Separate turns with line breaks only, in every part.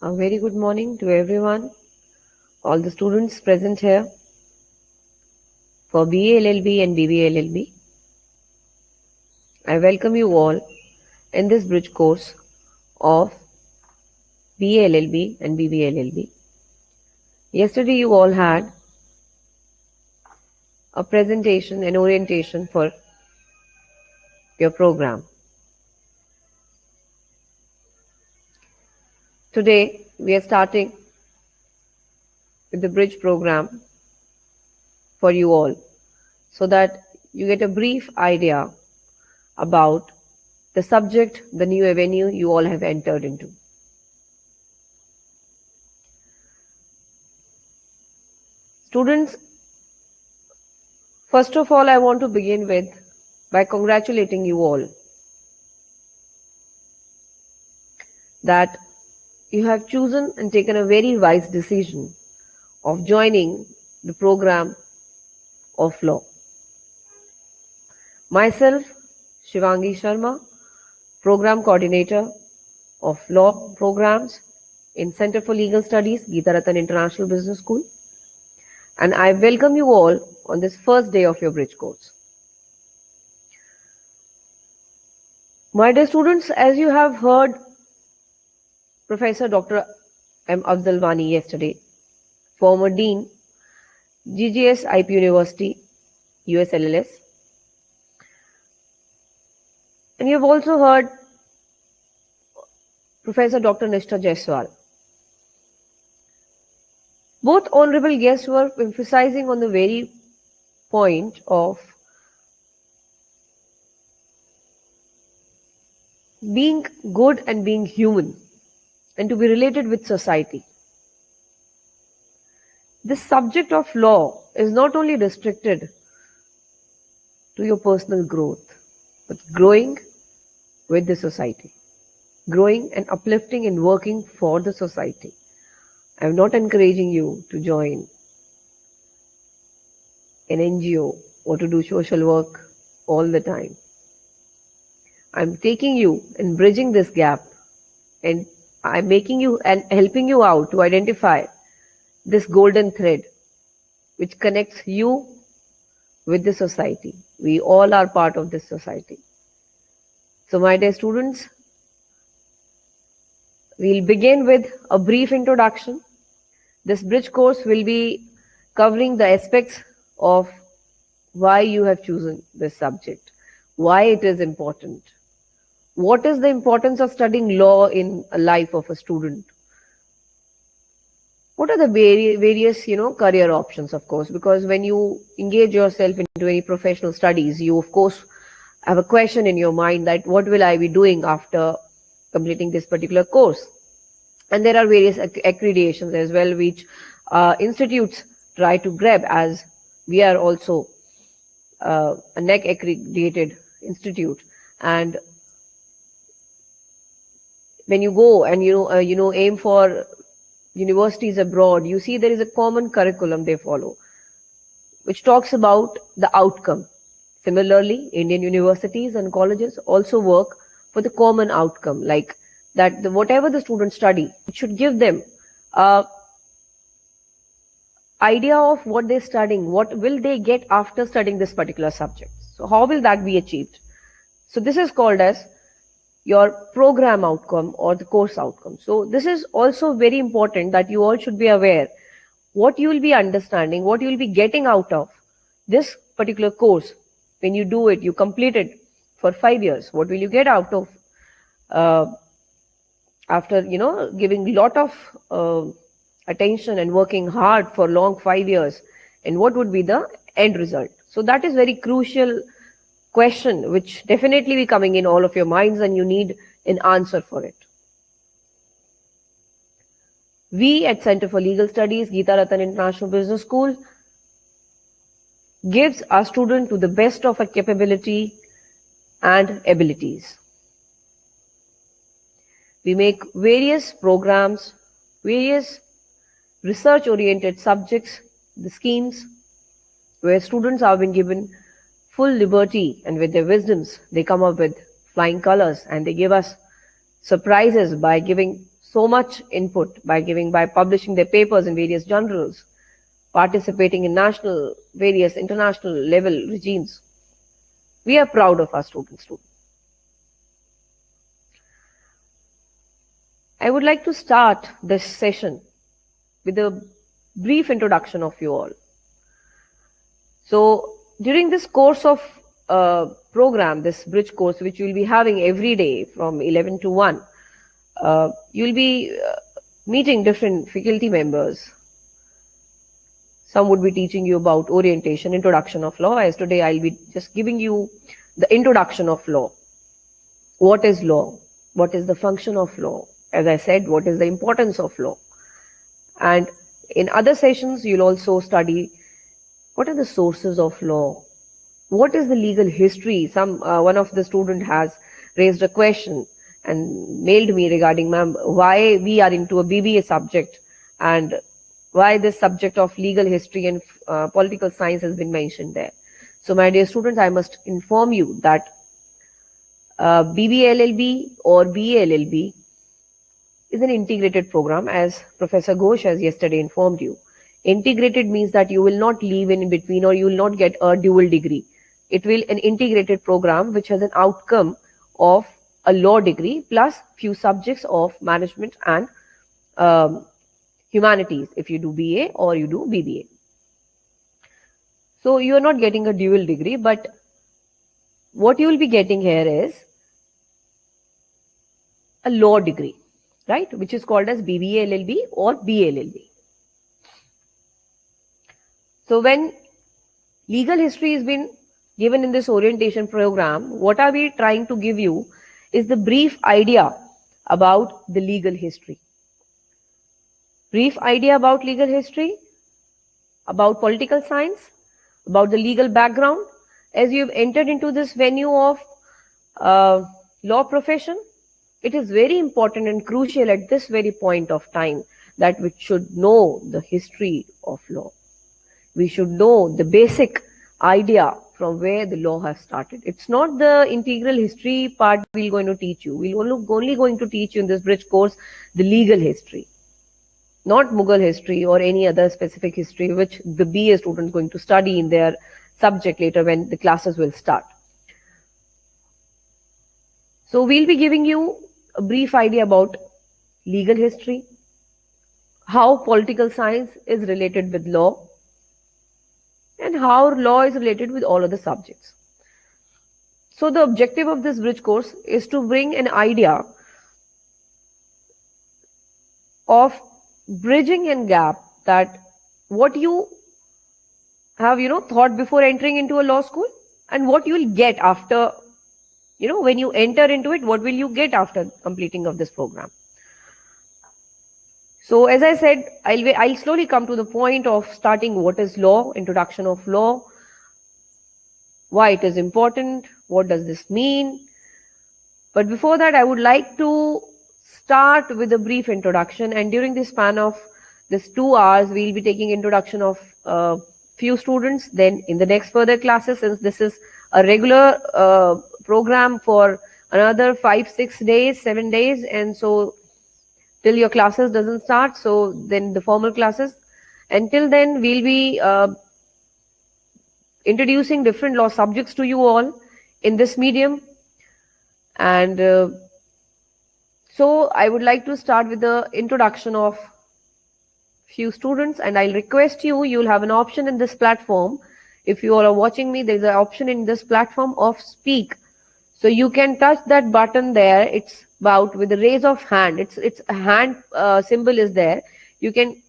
A very good morning to everyone, all the students present here for BA LLB and BBA LLB. I welcome you all in this bridge course of BA LLB and BBA LLB. Yesterday you all had a presentation and orientation for your program. Today we are starting with the bridge program for you all so that you get a brief idea about the subject, the new avenue you all have entered into. Students, first of all, I want to begin with by congratulating you all that you have chosen and taken a very wise decision of joining the program of law. Myself, Shivangi Sharma, Program Coordinator of Law Programs in Center for Legal Studies, Geeta Ratan International Business School, and I welcome you all on this first day of your bridge course. My dear students, as you have heard Professor Dr. M. Afzalwani yesterday, former Dean, GGS IP University, USLLS. And you have also heard Professor Dr. Nishtha Jaiswal. Both honorable guests were emphasizing on the very point of being good and being human and to be related with society. This subject of law is not only restricted to your personal growth, but growing with the society, growing and uplifting and working for the society. I am not encouraging you to join an NGO or to do social work all the time. I am taking you and bridging this gap, and I am making you and helping you out to identify this golden thread which connects you with the society. We all are part of this society. So my dear students, we'll begin with a brief introduction. This bridge course will be covering the aspects of why you have chosen this subject, why it is important, what is the importance of studying law in a life of a student, what are the various career options, of course, because when you engage yourself into any professional studies, you of course have a question in your mind that what will I be doing after completing this particular course. And there are various accreditations as well which institutes try to grab, as we are also a NEC accredited institute. And when you go and aim for universities abroad, you see there is a common curriculum they follow, which talks about the outcome. Similarly, Indian universities and colleges also work for the common outcome, like that whatever the students study, it should give them an idea of what they're studying, what will they get after studying this particular subject. So how will that be achieved? So this is called as your program outcome or the course outcome. So this is also very important that you all should be aware what you will be understanding, what you will be getting out of this particular course. When you do it, you complete it for 5 years. What will you get out of after giving a lot of attention and working hard for long 5 years, and what would be the end result? So that is very crucial question which definitely be coming in all of your minds, and you need an answer for it. We at Center for Legal Studies, Geeta Ratan International Business School, gives our student to the best of our capability and abilities. We make various programs, various research-oriented subjects, the schemes, where students have been given full liberty, and with their wisdoms, they come up with flying colors, and they give us surprises by giving so much input by publishing their papers in various journals, participating in national, various international level regimes. We are proud of our students too. I would like to start this session with a brief introduction of you all. So during this course of program, this bridge course, which you will be having every day from 11 to 1, you will be meeting different faculty members. Some would be teaching you about orientation, introduction of law, as today I'll be just giving you the introduction of law. What is law? What is the function of law? As I said, what is the importance of law? And in other sessions, you'll also study what are the sources of law? What is the legal history? One of the student has raised a question and mailed me regarding, ma'am, why we are into a BBA subject and why this subject of legal history and political science has been mentioned there. So my dear students, I must inform you that BBA LLB or BA LLB is an integrated program, as Professor Ghosh has yesterday informed you. Integrated means that you will not leave in between or you will not get a dual degree. It will an integrated program which has an outcome of a law degree plus few subjects of management and humanities if you do BA or you do BBA. So you are not getting a dual degree, but what you will be getting here is a law degree, right, which is called as BBA LLB or BA LLB. So when legal history has been given in this orientation program, what are we trying to give you is the brief idea about the legal history. Brief idea about legal history, about political science, about the legal background. As you've entered into this venue of law profession, it is very important and crucial at this very point of time that we should know the history of law. We should know the basic idea from where the law has started. It's not the integral history part we're going to teach you. We're only going to teach you in this bridge course the legal history, not Mughal history or any other specific history which the BA student is going to study in their subject later when the classes will start. So we'll be giving you a brief idea about legal history, how political science is related with law, and how law is related with all other subjects. So the objective of this bridge course is to bring an idea of bridging a gap that what you have, thought before entering into a law school and what you will get after, when you enter into it, what will you get after completing of this program. So as I said, I'll slowly come to the point of starting what is law, introduction of law, why it is important, what does this mean. But before that, I would like to start with a brief introduction, and during the span of this 2 hours, we'll be taking introduction of few students. Then in the next further classes, since this is a regular program for another 5, 6 days, 7 days, and so till your classes doesn't start, so then the formal classes. Until then, we'll be introducing different law subjects to you all in this medium. And so I would like to start with the introduction of few students, and I'll request you'll have an option in this platform. If you all are watching me, there's an option in this platform of speak. So you can touch that button there. It's about with the raise of hand. It's a hand symbol is there. You can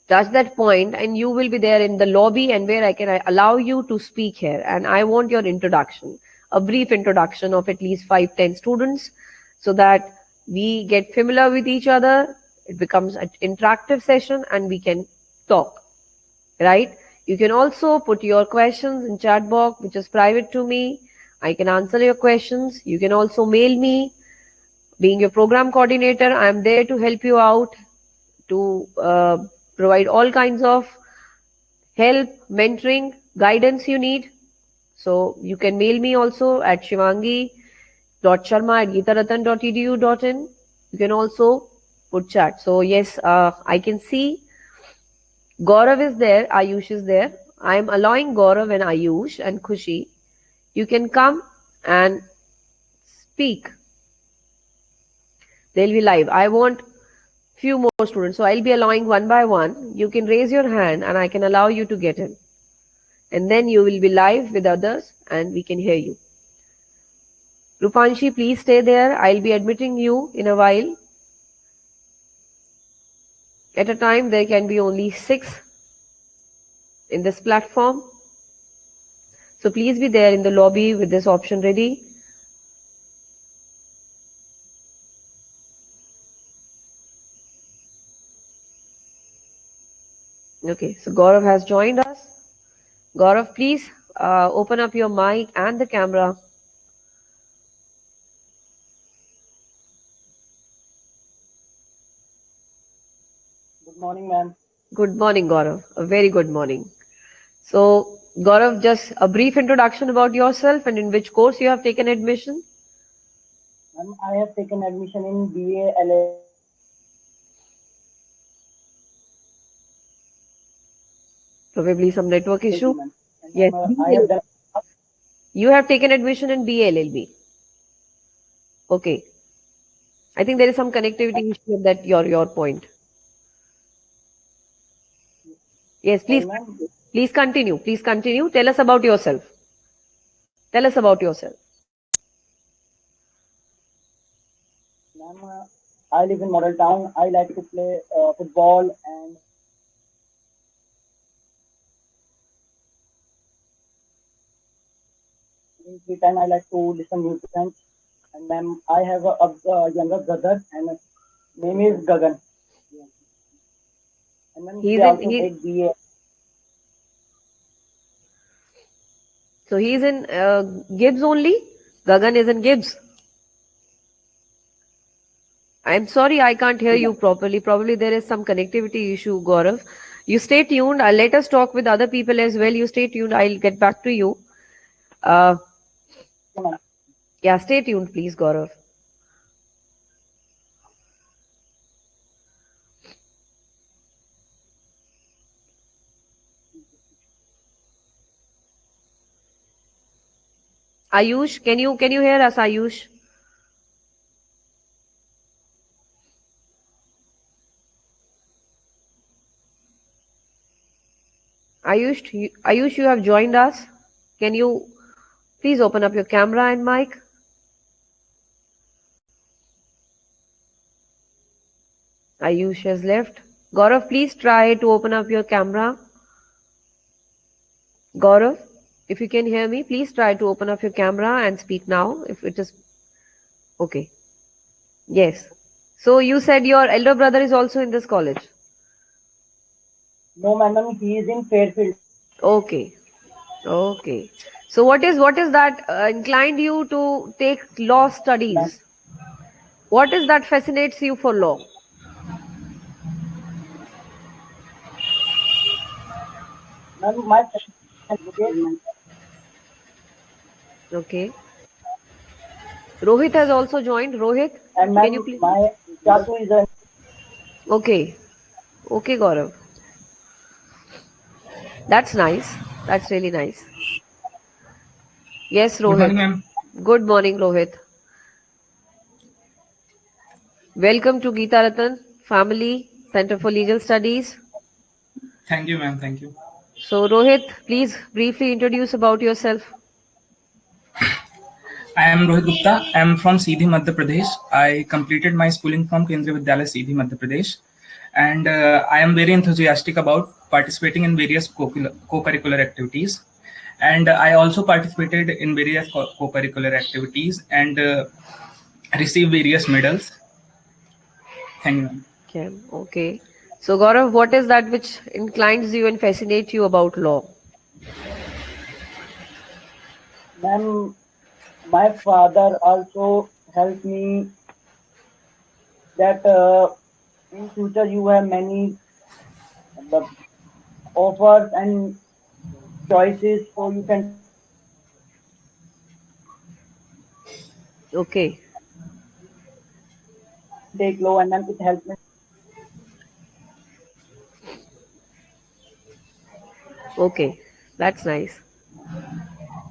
touch that point and you will be there in the lobby, and where I can allow you to speak here. And I want your introduction, a brief introduction of at least 5-10 students, so that we get familiar with each other. It becomes an interactive session and we can talk, right? You can also put your questions in chat box, which is private to me. I can answer your questions. You can also mail me. Being your program coordinator, I am there to help you out, to provide all kinds of help, mentoring, guidance you need. So you can mail me also at shivangi.sharma@geetaratan.edu.in. You can also put chat. So yes, I can see Gaurav is there, Ayush is there. I am allowing Gaurav and Ayush and Khushi. You can come and speak. They'll be live. I want few more students, so I'll be allowing one by one. You can raise your hand and I can allow you to get in. And then you will be live with others and we can hear you. Rupanshi, please stay there. I'll be admitting you in a while. At a time, there can be only 6 in this platform. So please be there in the lobby with this option ready. Okay, so Gaurav has joined us. Gaurav, please open up your mic and the camera.
Good morning, ma'am.
Good morning, Gaurav. A very good morning. So, Gaurav, just a brief introduction about yourself and in which course you have taken admission.
Ma'am, I have taken admission in BA LL.
Probably some network issue.
Ma'am.
Yes,
I have done.
you have taken admission in BLLB. Okay. I think there is some connectivity issue at your point. Yes, please. Please continue. Please continue. Tell us about yourself. Tell us about yourself.
Ma'am, I live in Model Town. I like to play football and in free time I like to listen music. And ma'am, I have a younger brother and his name is Gagan. And then he also take BA.
So he is in Gibbs only? Gagan is in Gibbs? I'm sorry, I can't hear you properly. Probably there is some connectivity issue, Gaurav. You stay tuned. Let us talk with other people as well. You stay tuned. I'll get back to you. Yeah, stay tuned, please, Gaurav. Ayush, can you hear us, Ayush? Ayush, you have joined us. Can you please open up your camera and mic? Ayush has left. Gaurav, please try to open up your camera. Gaurav, if you can hear me, please try to open up your camera and speak now. If it is okay. Yes. So you said your elder brother is also in this college?
No, madam, he is in Fairfield.
Okay. Okay. So what is that inclined you to take law studies? What is that fascinates you for law?
Ma'am, my
Okay. Rohit has also joined. Rohit,
and
can you please?
My Chachu is a.
Okay. Okay, Gaurav. That's nice. That's really nice. Yes, Rohit.
Good morning, ma'am.
Good morning, Rohit. Welcome to Geeta Ratan Family Center for Legal Studies.
Thank you, ma'am. Thank you.
So, Rohit, please briefly introduce about yourself.
I am Rohit Gupta. I am from Seedhi, Madhya Pradesh. I completed my schooling from Kendriya Vidyalaya, Seedhi, Madhya Pradesh. And I am very enthusiastic about participating in various co-curricular activities. And I also participated in various co-curricular activities and received various medals. Thank you, ma'am.
Okay. So, Gaurav, what is that which inclines you and fascinates you about law?
Ma'am, my father also helped me that in future you have many offers and choices, so you can.
Okay.
take law, and ma'am, it helped me.
Okay, that's nice.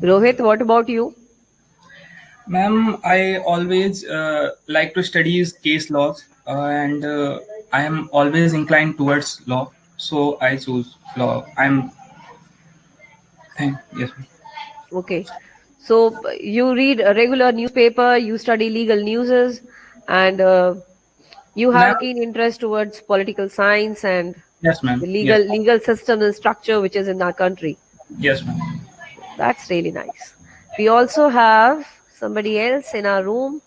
Rohit, what about you?
Ma'am, I always like to study case laws, and I am always inclined towards law, so I choose law. Yes, ma'am.
Okay. So you read a regular newspaper, you study legal newses, and you have
Ma'am,
a keen interest towards political science and
yes, ma'am.
the
Yes,
legal system and structure which is in our country.
yes, ma'am.
That's really nice. We also have somebody else in our room.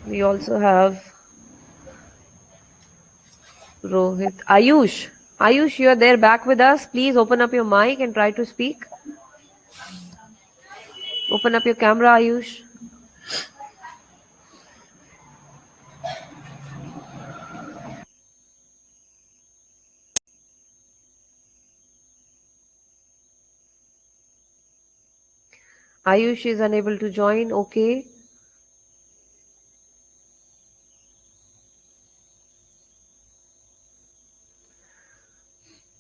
We also have Rohit. Ayush. Ayush, you are there back with us. Please open up your mic and try to speak. Open up your camera, Ayush. Ayush is unable to join. Okay.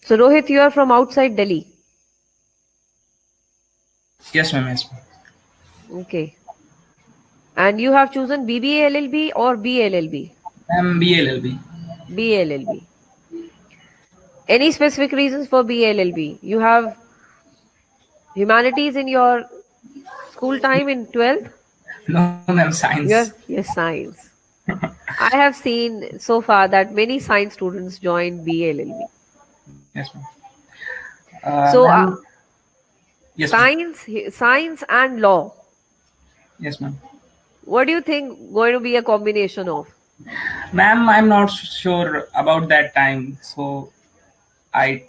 So Rohit, you are from outside Delhi.
Yes, ma'am. Yes, ma'am.
Okay. And you have chosen BBA LLB or BLLB?
I'm BLLB.
BLLB. Any specific reasons for BLLB? You have humanities in your school time in 12th?
No, ma'am. Science.
Yes, science. I have seen so far that many science students join BLLB.
Yes, ma'am.
So
Ma'am. Yes, ma'am.
science and law.
Yes, ma'am.
What do you think going to be a combination of?
Ma'am, I'm not sure about that time, so I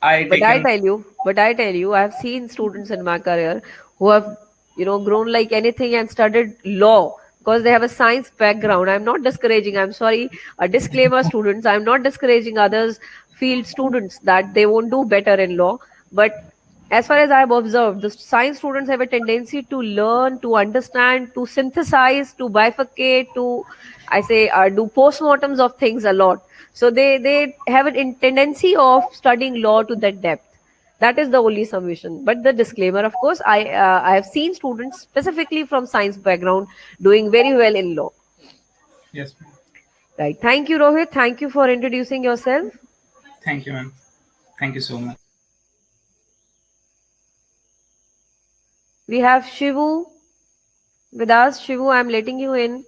But I
taken.
tell you, I have seen students in my career who have, grown like anything and studied law because they have a science background. I'm not discouraging. I'm sorry. A disclaimer, students. I'm not discouraging others field students that they won't do better in law. But as far as I've observed, the science students have a tendency to learn, to understand, to synthesize, to bifurcate, to, I say, do postmortems of things a lot. So they have a tendency of studying law to that depth. That is the only submission. But the disclaimer, of course, I have seen students specifically from science background doing very well in law.
Yes, ma'am.
Right. Thank you, Rohit. Thank you for introducing yourself.
Thank you, ma'am. Thank you so much.
We have Shivu with us. Shivu, I'm letting you in.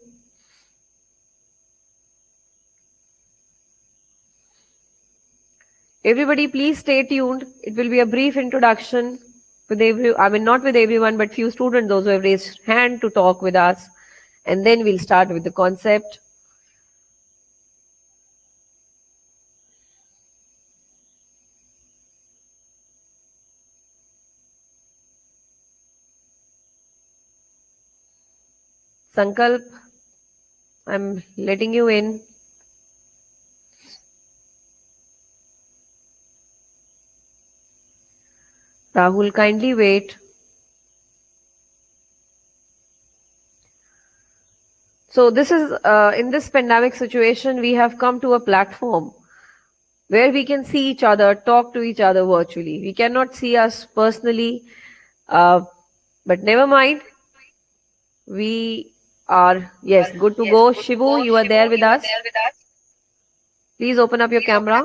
Everybody, please stay tuned. It will be a brief introduction with not with everyone, but few students, those who have raised hand to talk with us. And then we'll start with the concept. Sankalp, I'm letting you in. Rahul, kindly wait. So this is, in this pandemic situation, we have come to a platform where we can see each other, talk to each other virtually. We cannot see us personally, but never mind. We are, yes, good to go. Shivu, you are there with us. Please open up your camera.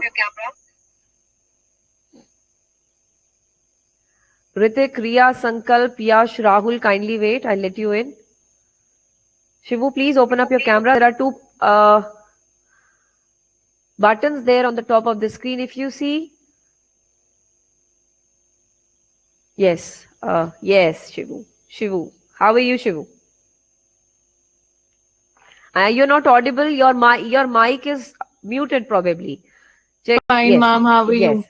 Ritik, Riya, Sankalp, Yash, Rahul, kindly wait. I'll let you in. Shivu, please open up your camera. There are two buttons there on the top of the screen. If you see. Yes. Yes, Shivu. Shivu. How are you, Shivu? You're not audible. Your mic is muted probably. Check.
Fine,
Yes.
ma'am. How are you?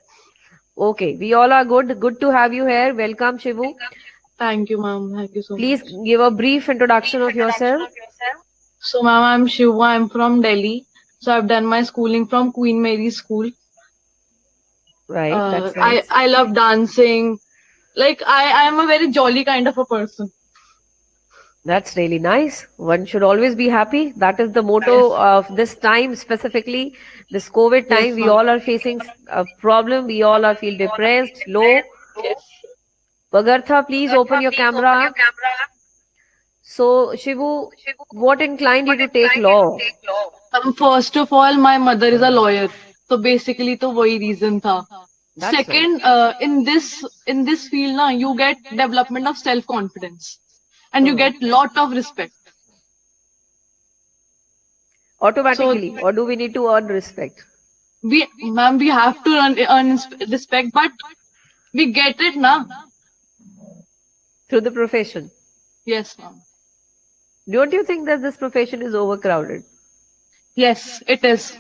Okay. We all are good. Good to have you here. Welcome, Shivu.
Thank you, ma'am. Thank you so
Please
much.
give a brief introduction of yourself.
So, ma'am, I'm Shiva. I'm from Delhi. So, I've done my schooling from Queen Mary School.
Right. That's nice.
I love dancing, Like I am a very jolly kind of a person.
That's really nice. One should always be happy. That is the motto of this time, specifically this COVID time.
Yes,
We
ma'am.
all are facing a problem. We all are feel depressed, low.
Yes.
Vagartha, please open your camera. So, Shivu, what inclined you to take law?
First of all, my mother is a lawyer. So basically, तो वही reason था.
That's nice.
Second, in this field, na, you get development of self confidence, and you get lot of respect.
Automatically,
So
or do we need to earn respect?
ma'am, we have to earn respect, but we get it na.
Through the profession.
Yes, ma'am.
Don't you think that this profession is overcrowded?
Yes, it is.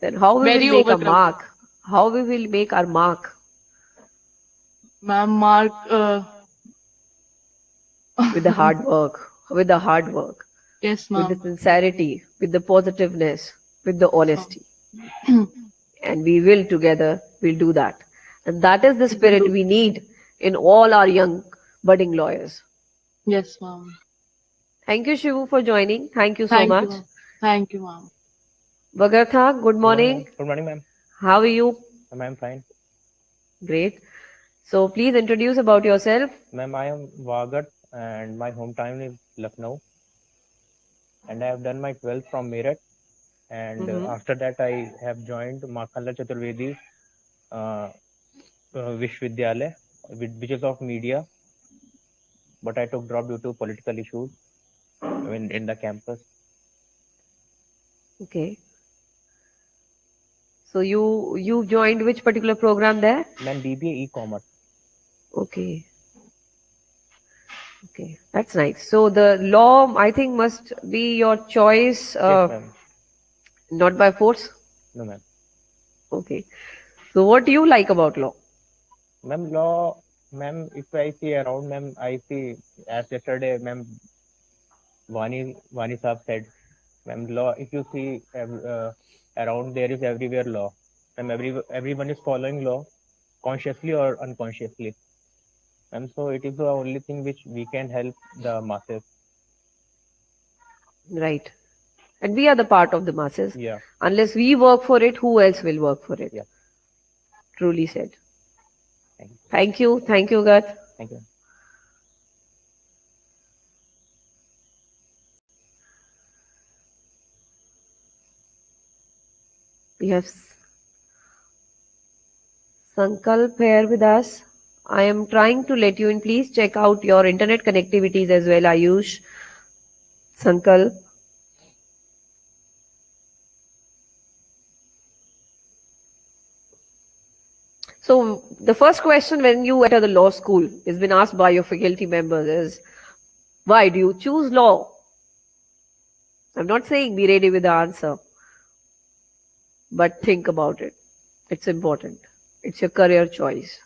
Then how we
Very
will make a
overcrowded.
mark? How we will make our mark?
Ma'am, mark.
With the hard work. With the hard work.
Yes,
With the
ma'am.
sincerity. With the positiveness. With the honesty. And we will together, we'll do that. And that is the spirit we need in all our young budding lawyers.
Yes, ma'am.
Thank you, Shivu, for joining. Thank you so
Thank
much.
you, ma'am. Thank you, ma'am.
Vagartha, good morning.
Good morning, ma'am.
How are you?
I'm fine.
Great. So please introduce about yourself.
Ma'am, I am Vagat and my hometown is Lucknow. And I have done my 12th from Meerut. And after that, I have joined Makhanlal Chaturvedi Vishwavidyalaya, which is of media. But I took drop due to political issues in the campus.
Okay. So you joined which particular program there?
Ma'am, BBA E-Commerce.
Okay. Okay, that's nice. So the law, I think, must be your choice,
Yes, ma'am.
not by force.
No, ma'am.
Okay. So what do you like about law?
Ma'am, law, ma'am, if I see around, ma'am, I see, as yesterday, ma'am, Vani Saab said, ma'am, law, if you see around, there is everywhere law. Ma'am, everyone is following law, consciously or unconsciously. And so it is the only thing which we can help the masses.
Right. And we are the part of the masses.
Yeah.
Unless we work for it, who else will work for it?
Yeah.
Truly said.
Thank you.
Thank you. Thank you, Gat.
Thank you.
We have Sankalp here with us. I am trying to let you in. Please check out your internet connectivities as well, Ayush. Sankalp. So the first question when you enter the law school has been asked by your faculty members is, why do you choose law? I'm not saying be ready with the answer, but think about it. It's important. It's your career choice.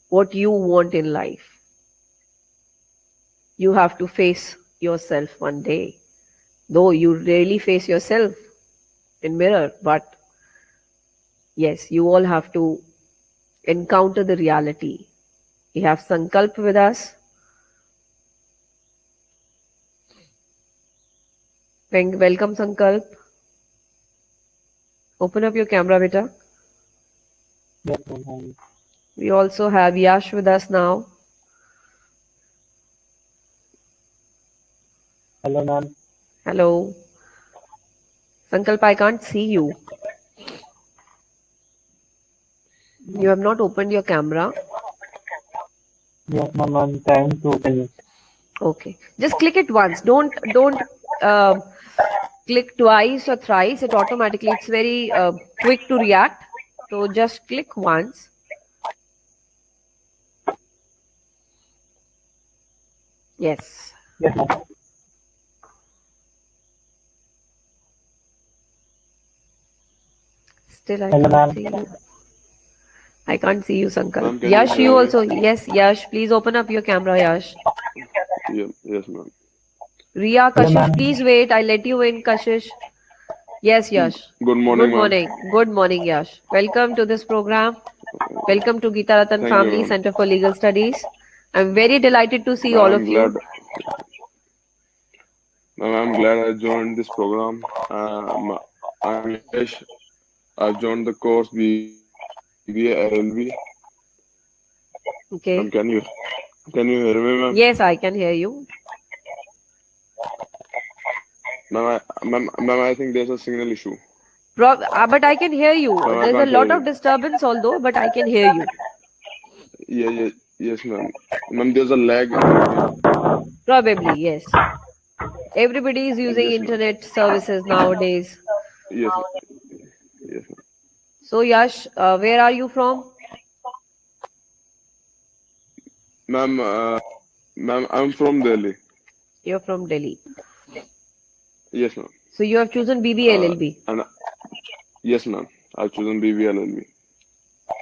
What you want in life. You have to face yourself one day. Though you rarely face yourself in mirror, but yes, you all have to encounter the reality. We have Sankalp with us. Welcome, Sankalp. Open up your camera, beta.
Yes, ma'am.
We also have Yash with us now.
Hello, ma'am.
Hello. Sankalp, I can't see you. You have not opened your camera.
Yes, ma'am. I'm trying to open it.
Okay. Just click it once. Don't click twice or thrice. It automatically, it's very quick to react. So just click once. Yes.
Yes, ma'am.
Still I
Hello,
can't
ma'am.
see you. I can't see you, Sankalp.
Ma'am, can
Yash,
you
you
hear me?
also. Yes, Yash. Please open up your camera, Yash.
Yeah, yes, ma'am.
Riya,
Hello,
Kashish,
ma'am.
please wait. I'll let you in, Kashish. Yes, Yash.
Good morning,
Good
ma'am.
morning. Good morning, Yash. Welcome to this program. Welcome to Geeta Ratan
Thank you,
Family
ma'am.
Center for Legal Studies. I'm very delighted to see
Ma'am,
all
I'm
of you.
glad. Ma'am, I'm glad I joined this program. I'm Yash. I've joined the course BBA LLB.
Okay.
Ma'am, can you hear me, ma'am?
Yes, I can hear you.
Ma'am, I think there's a signal issue.
But I can hear you.
Ma'am, I
There's a
can't hear
lot of
you.
disturbance, although, but I can hear you.
Yes, ma'am. Ma'am, there's a lag in between.
Probably, yes. Everybody is using
Yes, ma'am.
internet services nowadays.
Yes, yes,
So, Yash, where are you from?
ma'am. Ma'am, I'm from Delhi.
You're from Delhi.
Yes, ma'am.
So, you have chosen BBA LLB.
And yes, ma'am. I've chosen BBLLB.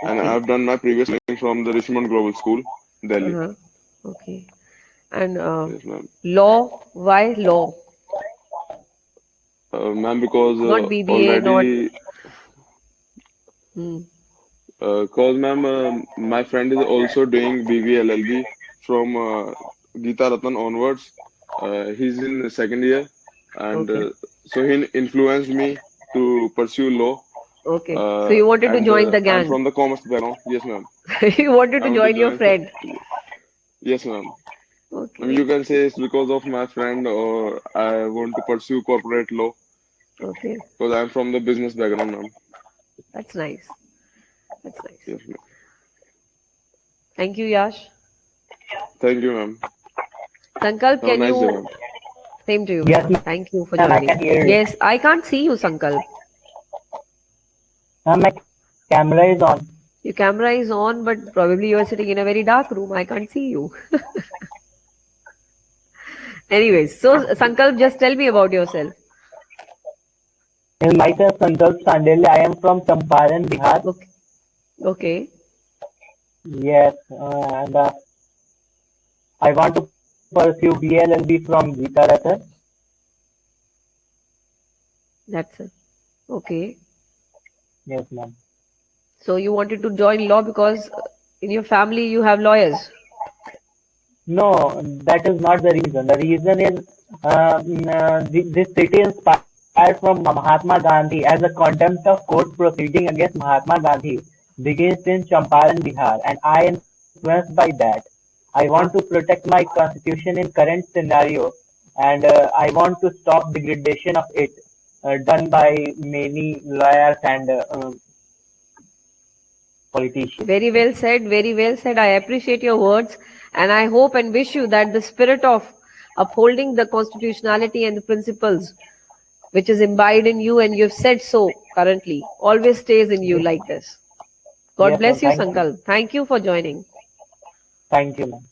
And
Okay.
I've done my previous training from the Richmond Global School, Delhi.
Uh-huh. Okay. And
Yes, ma'am.
law, why law?
Ma'am, because
Not BBA, not.
already, cause ma'am, my friend is also doing BBLLB from Geeta Ratan onwards. He's in the second year, and
Okay.
so he influenced me to pursue law.
Okay. So, you wanted to
And
join the
I'm
gang.
from the commerce background. Yes, ma'am.
You wanted
I
to
want to
join your
join.
friend.
Yes, ma'am.
Okay.
You can say it's because of my friend, or I want to pursue corporate law
Okay.
because I'm from the business background, ma'am.
That's nice. That's nice.
Yes, ma'am.
Thank you, Yash.
Thank you, ma'am.
Sankalp,
Have a
can
nice day,
you?
ma'am.
Same to you.
Yes, ma'am.
Thank you for
Ma'am, I
joining.
can hear you.
Yes, I can't see you, Sankalp.
Ma'am, my camera is on.
Your camera is on, but probably you are sitting in a very dark room. I can't see you. Anyways, so Sankalp, just tell me about yourself.
Myself, Sankalp Sandel. I am from Champaran, Bihar.
Okay. Okay.
Yes, and I want to pursue BLLB from Geeta Ratan.
That's it. Okay.
Yes, ma'am.
So you wanted to join law because in your family you have lawyers.
No, that is not the reason. The reason is this city inspired from Mahatma Gandhi, as a contempt of court proceeding against Mahatma Gandhi begins in Champaran, Bihar, and I am influenced by that. I want to protect my constitution in current scenario, and I want to stop degradation of it done by many lawyers and politicians.
Very well said. Very well said. I appreciate your words, and I hope and wish you that the spirit of upholding the constitutionality and the principles which is imbibed in you, and you've said so currently, always stays in you like this. God
Yes,
bless you,
ma'am. Thank you.
Sankalp. Thank you for joining.
Thank you, ma'am.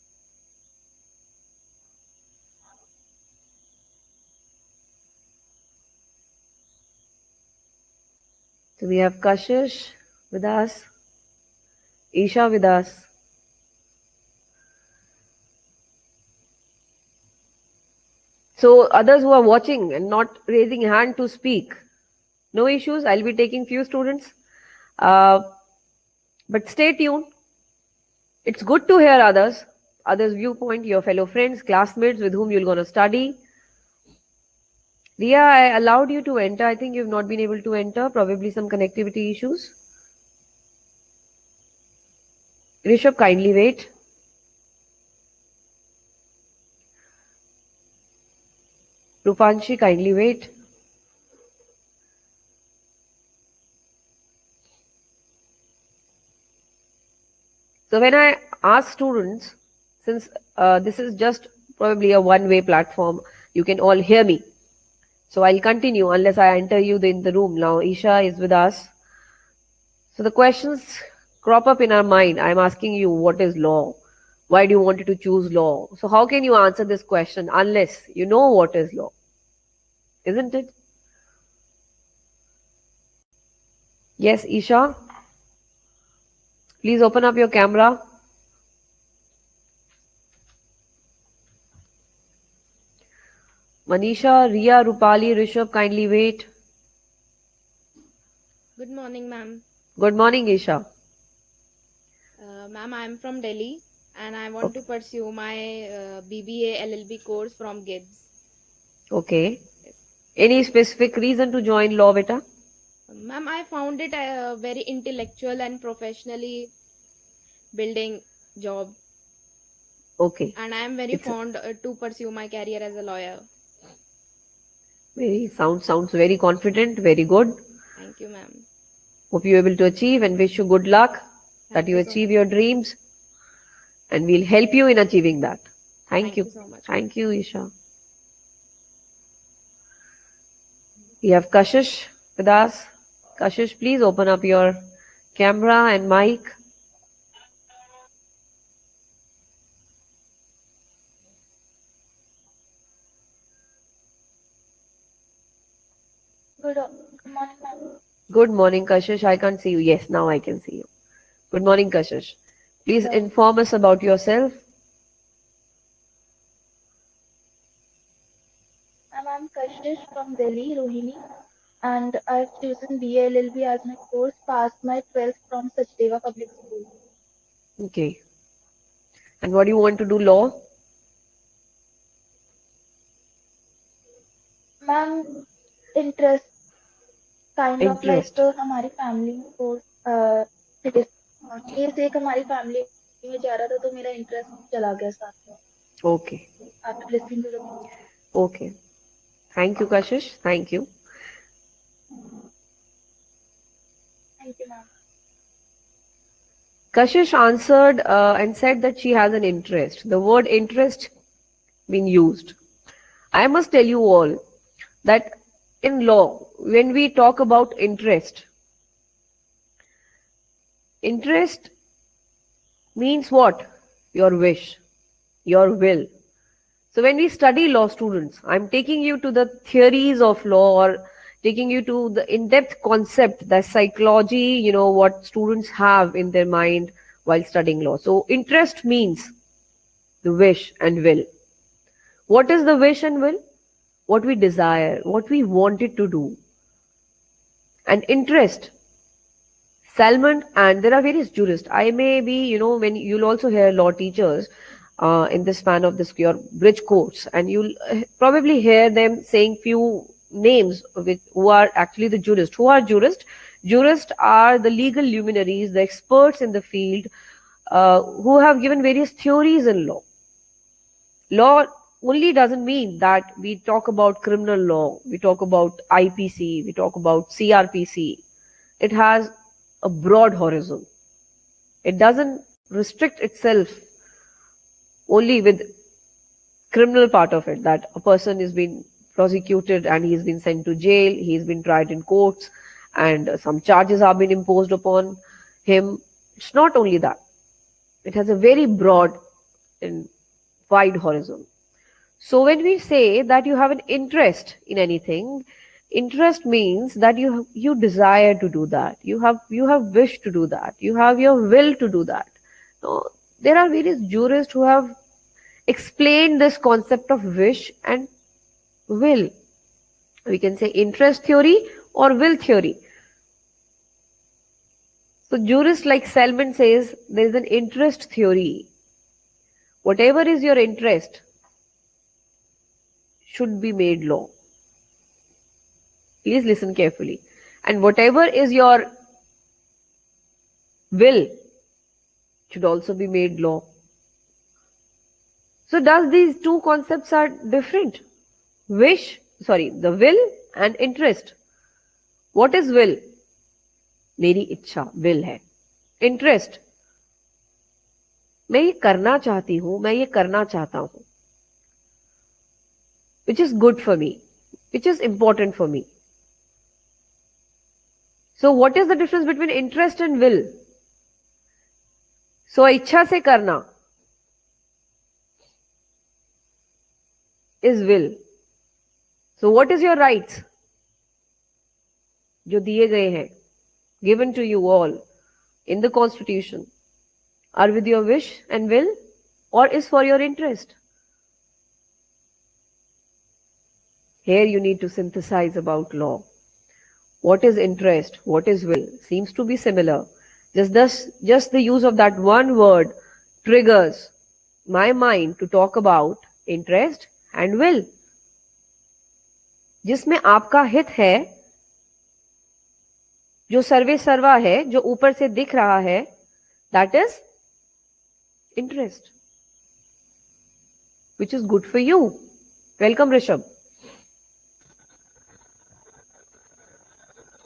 So we have Kashish with us, Isha with us. So others who are watching and not raising hand to speak, no issues. I'll be taking few students. But stay tuned. It's good to hear others' viewpoint, your fellow friends, classmates with whom you're going to study. Ria, I allowed you to enter. I think you've not been able to enter. Probably some connectivity issues. Rishabh, kindly wait. Rupanshi, kindly wait. So when I ask students, since this is just probably a one-way platform, you can all hear me. So I'll continue unless I enter you in the room. Now Isha is with us. So the questions crop up in our mind. I'm asking you, what is law? Why do you want to choose law? So how can you answer this question unless you know what is law? Isn't it? Yes, Isha. Please open up your camera. Manisha, Ria, Rupali, Rishabh, kindly wait.
Good morning, ma'am.
Good morning, Isha.
Ma'am, I'm from Delhi and I want to pursue my BBA LLB course from GIBS.
Okay. Any specific reason to join law, beta?
Ma'am, I found it very intellectual and professionally building job,
Okay.
and I am very
It's
fond to pursue my career as a lawyer.
very sounds very confident, very good.
Thank you, ma'am.
Hope you're able to achieve and wish you good luck that
Thank
you
you so
achieve
much.
your dreams, and we'll help you in achieving that. Thank you.
so much.
Thank you, Isha. We have Kashish with us. Kashish, please open up your camera and mic.
Good morning, ma'am.
Good morning, Kashish. I can't see you. Yes, now I can see you. Good morning, Kashish. Please
Hello.
inform us about yourself.
I'm Kashish from Delhi, Rohini, and I've chosen BA LLB as my course, passed my 12th from Sachdeva Public School.
Okay. And what do you want to do law?
Ma'am, interest, kind of like
Interest.
हमारी family को case एक हमारी family में जा रहा था तो मेरा इंटरेस्ट चला गया साथ में
Okay.
after listening to the
Okay. Thank you, Kashish. Thank you.
Thank you, ma'am.
Kashish answered and said that she has an interest. The word interest being used. I must tell you all that in law, when we talk about interest means what? Your wish, your will. So when we study law, students, I'm taking you to the theories of law or taking you to the in-depth concept, the psychology, what students have in their mind while studying law. So interest means the wish and will. What is the wish and will? What we desire, what we wanted to do. And interest, Salmon, and there are various jurists. I may be, when you'll also hear law teachers in the span of this your bridge course, and you'll probably hear them saying few names who are actually the jurists. Who are jurists? Jurists are the legal luminaries, the experts in the field who have given various theories in law. Law only doesn't mean that we talk about criminal law, we talk about IPC, we talk about CRPC. It has a broad horizon. It doesn't restrict itself only with criminal part of it, that a person is being prosecuted and he's been sent to jail, he's been tried in courts, and some charges have been imposed upon him. It's not only that. It has a very broad and wide horizon. So when we say that you have an interest in anything, interest means that you desire to do that. You have wish to do that. You have your will to do that. So there are various jurists who have explained this concept of wish and will. We can say interest theory or will theory. So jurists like Salmon says there is an interest theory. Whatever is your interest should be made law. Please listen carefully. And whatever is your will should also be made law. So does these two concepts are different? The will and interest. What is will? मेरी इच्छा, will है. Interest, मैं ये करना चाहती हूँ, मैं ये करना चाहता हूँ. Which is good for me, which is important for me. So what is the difference between interest and will? So इच्छा से करना is will. So what is your rights? जो दिए गए हैं, given to you all in the constitution, are with your wish and will or is for your interest? Here you need to synthesize about law. What is interest? What is will? Seems to be similar. Just the use of that one word triggers my mind to talk about interest and will. जिसमें आपका हित है, जो सर्वे सर्वा है, जो ऊपर से दिख रहा है, that is interest, which is good for you. Welcome, Rishabh.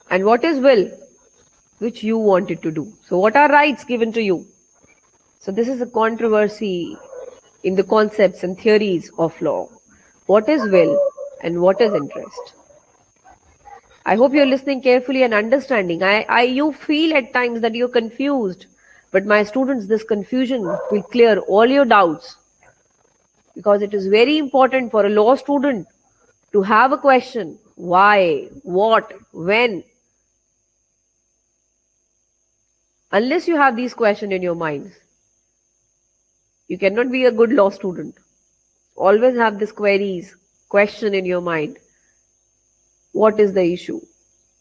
And what is will? Which you wanted to do. So what are rights given to you? So this is a controversy in the concepts and theories of law. What is will and what is interest? I hope you're listening carefully and understanding. You feel at times that you're confused, but my students, this confusion will clear all your doubts, because it is very important for a law student to have a question: why, what, when. Unless you have these questions in your minds, you cannot be a good law student. Always have these question in your mind. What is the issue?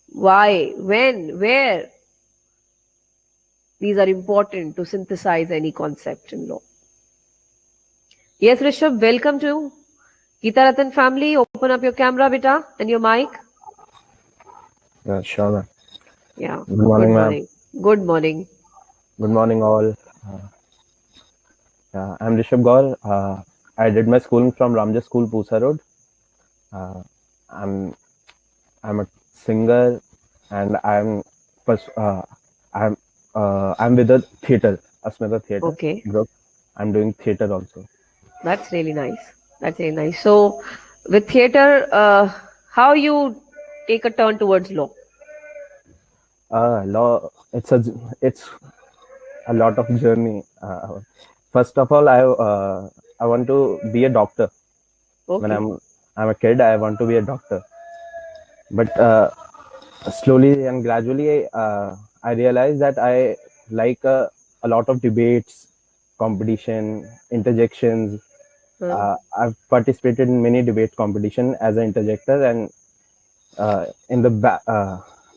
Why, when, where? These are important to synthesize any concept in law. Yes, Rishabh, welcome to Geeta Ratan family. Open up your camera, beta, and your mic.
Yeah, sure, ma'am.
Yeah.
Good morning, ma'am.
Good morning.
Good morning, all. I'm Rishabh Gaur. I did my schooling from Ramjas School, Pusa Road. I'm a singer, and I'm with the theater, Asmita Theater
Okay.
group. I'm doing theater also.
That's really nice. That's really nice. So, with theater, how you take a turn towards law?
Law. It's a lot of journey. First of all, I want to be a doctor.
Okay.
When I'm a kid, I want to be a doctor. But slowly and gradually, I realized that I like a lot of debates, competition, interjections. I've participated in many debate competition as an interjector, and in the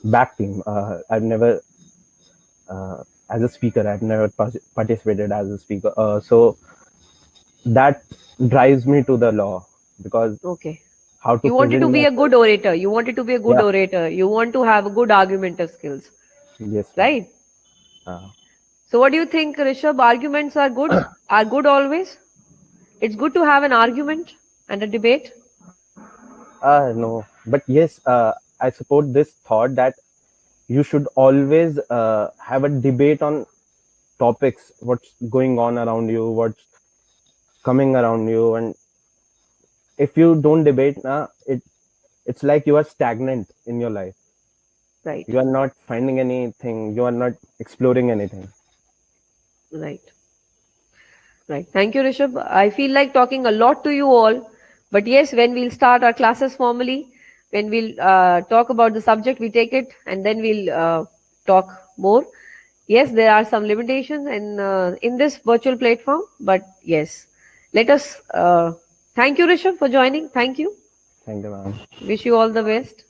back team. I've never, as a speaker, I've never participated as a speaker. So that drives me to the law, because
Okay.
how to
You wanted to
present
be a good orator. You wanted to be a good
Yeah.
orator. You want to have a good argumentative skills,
Yes,
right? So what do you think, Rishabh? Arguments are good? Are good always? It's good to have an argument and a debate.
No, but yes, I support this thought that you should always have a debate on topics, what's going on around you, what's coming around you, and if you don't debate, it's like you are stagnant in your life.
Right.
You are not finding anything. You are not exploring anything.
Right. Right. Thank you, Rishabh. I feel like talking a lot to you all. But yes, when we'll start our classes formally, when we'll talk about the subject, we take it and then we'll talk more. Yes, there are some limitations in this virtual platform. But yes, let us thank you, Rishabh, for joining. Thank you.
Thank you, ma'am.
Wish you all the best.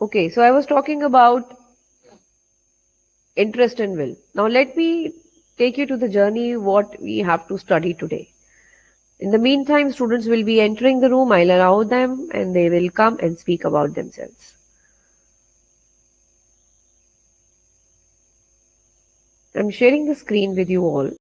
Okay, so I was talking about interest and will. Now let me take you to the journey what we have to study today. In the meantime, students will be entering the room. I'll allow them and they will come and speak about themselves. I'm sharing the screen with you all.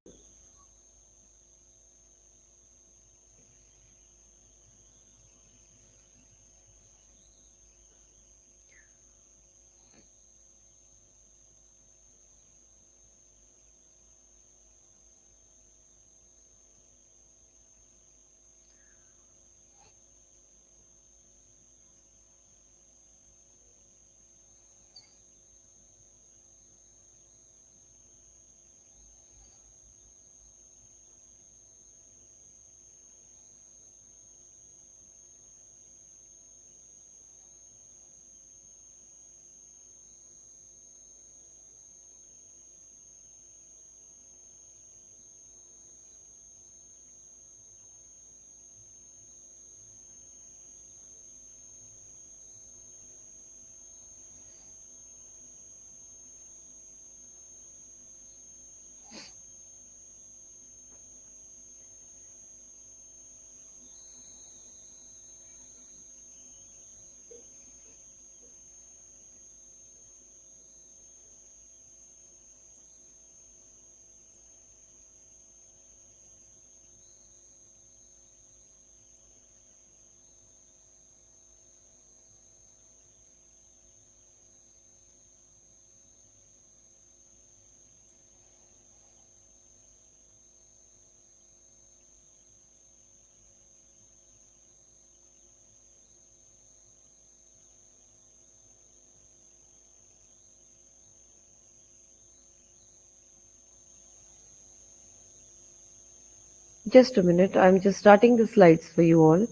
Just a minute. I'm just starting the slides for you all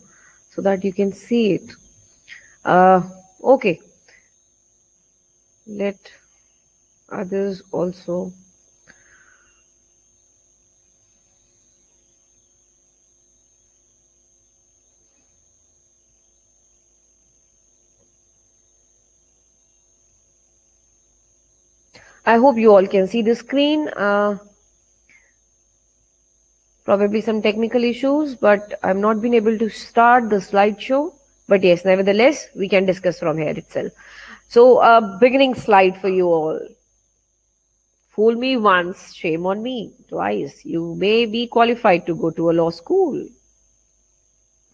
so that you can see it. Okay. Let others also. I hope you all can see the screen. Probably some technical issues, but I'm not been able to start the slideshow. But yes, nevertheless, we can discuss from here itself. So, beginning slide for you all. Fool me once, shame on me twice. You may be qualified to go to a law school.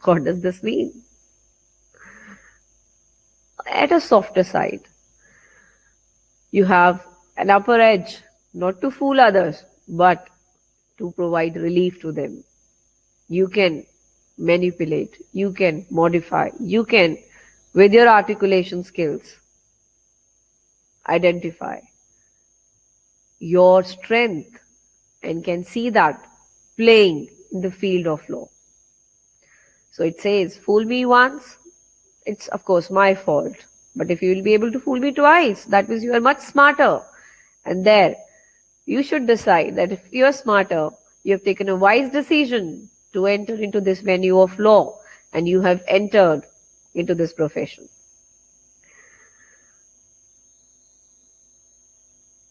What does this mean? At a softer side, you have an upper edge, not to fool others, but to provide relief to them. You can manipulate, you can modify, you can, with your articulation skills, identify your strength and can see that playing in the field of law. So it says, fool me once, it's of course my fault. But if you will be able to fool me twice, that means you are much smarter. And there, you should decide that if you are smarter, you have taken a wise decision to enter into this venue of law and you have entered into this profession.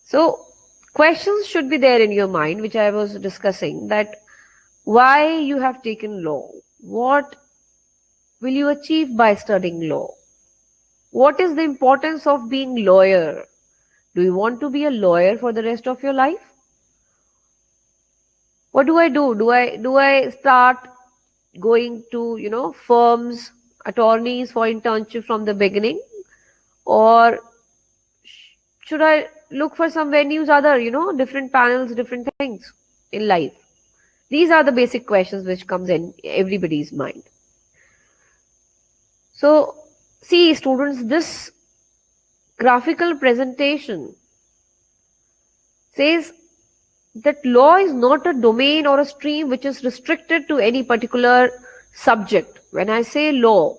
So, questions should be there in your mind, which I was discussing, that why you have taken law, what will you achieve by studying law, what is the importance of being lawyer, do you want to be a lawyer for the rest of your life? What do I do? Do I start going to, firms, attorneys for internship from the beginning? Or should I look for some venues, other, different panels, different things in life? These are the basic questions which comes in everybody's mind. So, see students, this graphical presentation says that law is not a domain or a stream which is restricted to any particular subject. When I say law,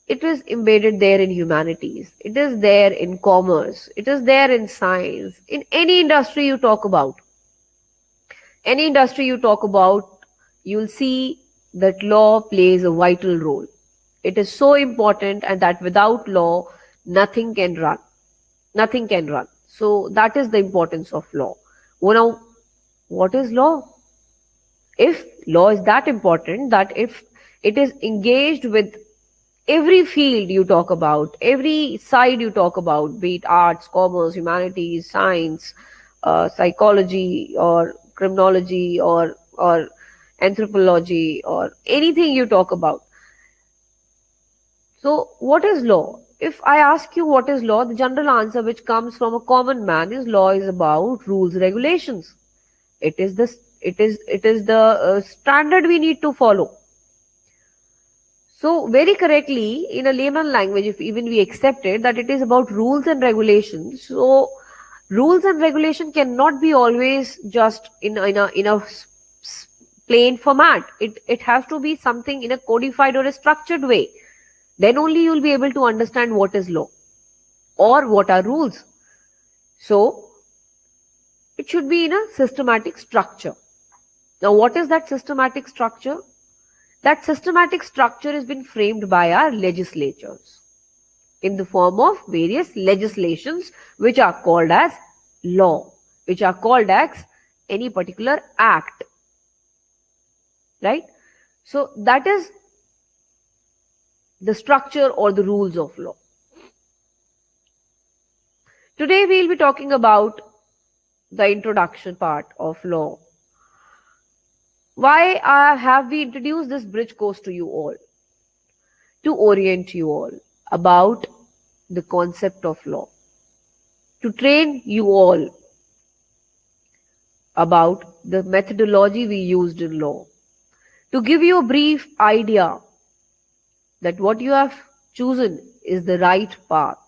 it is embedded there in humanities, it is there in commerce, it is there in science, in any industry you talk about. Any industry you talk about, you'll see that law plays a vital role. It is so important, and that without law, nothing can run. Nothing can run. So that is the importance of law. Well, now, what is law? If law is that important, that if it is engaged with every field you talk about, every side you talk about, be it arts, commerce, humanities, science, psychology, or criminology, or anthropology, or anything you talk about. So, what is law? If I ask you what is law, the general answer which comes from a common man is law is about rules, regulations. It is the standard we need to follow. So, very correctly, in a layman language, if even we accept it, that it is about rules and regulations. So, rules and regulation cannot be always just in a plain format. It has to be something in a codified or a structured way. Then only you will be able to understand what is law or what are rules. So, it should be in a systematic structure. Now, what is that systematic structure? That systematic structure has been framed by our legislatures in the form of various legislations which are called as law, which are called as any particular act. Right? So, that is the structure or the rules of law. Today we will be talking about the introduction part of law. Why have we introduced this bridge course to you all? To orient you all about the concept of law. To train you all about the methodology we used in law. To give you a brief idea that what you have chosen is the right path.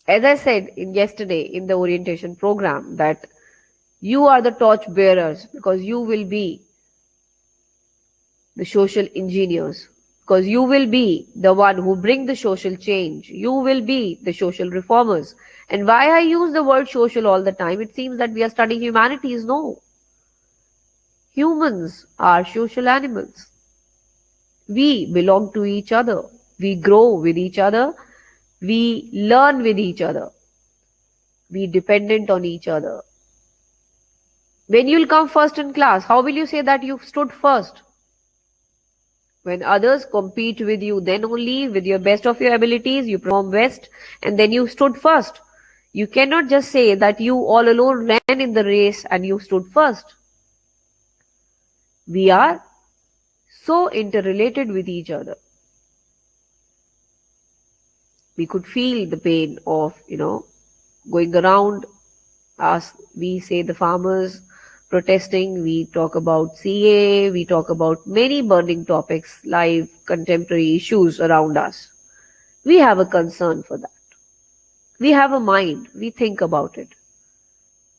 As I said yesterday in the orientation program, that You are the torch bearers, because you will be the social engineers, because you will be the one who bring the social change. You will be the social reformers. And why I use the word social all the time, it seems that we are studying humanities. No. Humans are social animals. We belong to each other. We grow with each other. We learn with each other. We dependent on each other. When you'll come first in class, how will you say that you stood first? When others compete with you, then only with your best of your abilities, you perform best, and then you stood first. You cannot just say that you all alone ran in the race and you stood first. We are so interrelated with each other. We could feel the pain of, going around, as we say, the farmers protesting. We talk about CA, we talk about many burning topics, live contemporary issues around us. We have a concern for that. We have a mind, we think about it.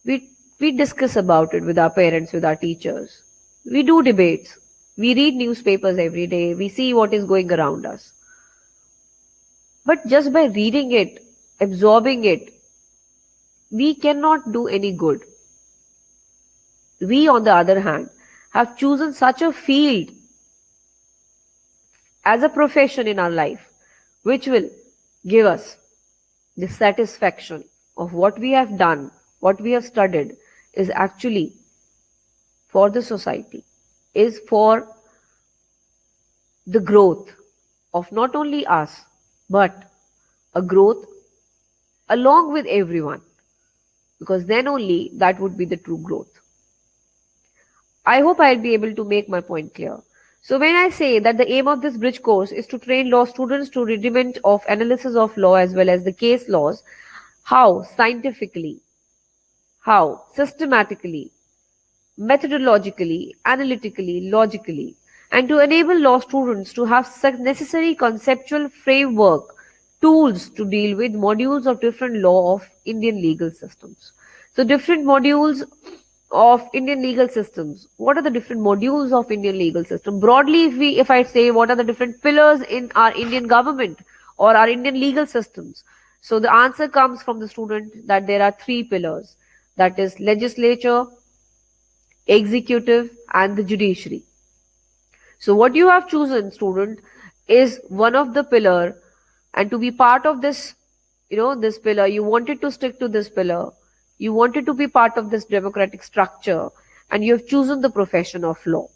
We discuss about it with our parents, with our teachers. We do debates. We read newspapers every day. We see what is going around us. But just by reading it, absorbing it, we cannot do any good. We, on the other hand, have chosen such a field as a profession in our life, which will give us the satisfaction of what we have done, what we have studied, is actually for the society, is for the growth of not only us, but a growth along with everyone, because then only that would be the true growth. I hope I'll be able to make my point clear. So when I say that the aim of this bridge course is to train law students to rudiment of analysis of law as well as the case laws, how scientifically, how systematically, methodologically, analytically, logically, and to enable law students to have necessary conceptual framework, tools to deal with modules of different law of Indian legal systems. So different modules of Indian legal systems. What are the different modules of Indian legal system? Broadly, if I say what are the different pillars in our Indian government or our Indian legal systems, so the answer comes from the student that there are three pillars. That is legislature, executive, and the judiciary. So what you have chosen, student, is one of the pillar, and to be part of this, this pillar, you wanted to stick to this pillar. You wanted to be part of this democratic structure, and you have chosen the profession of law.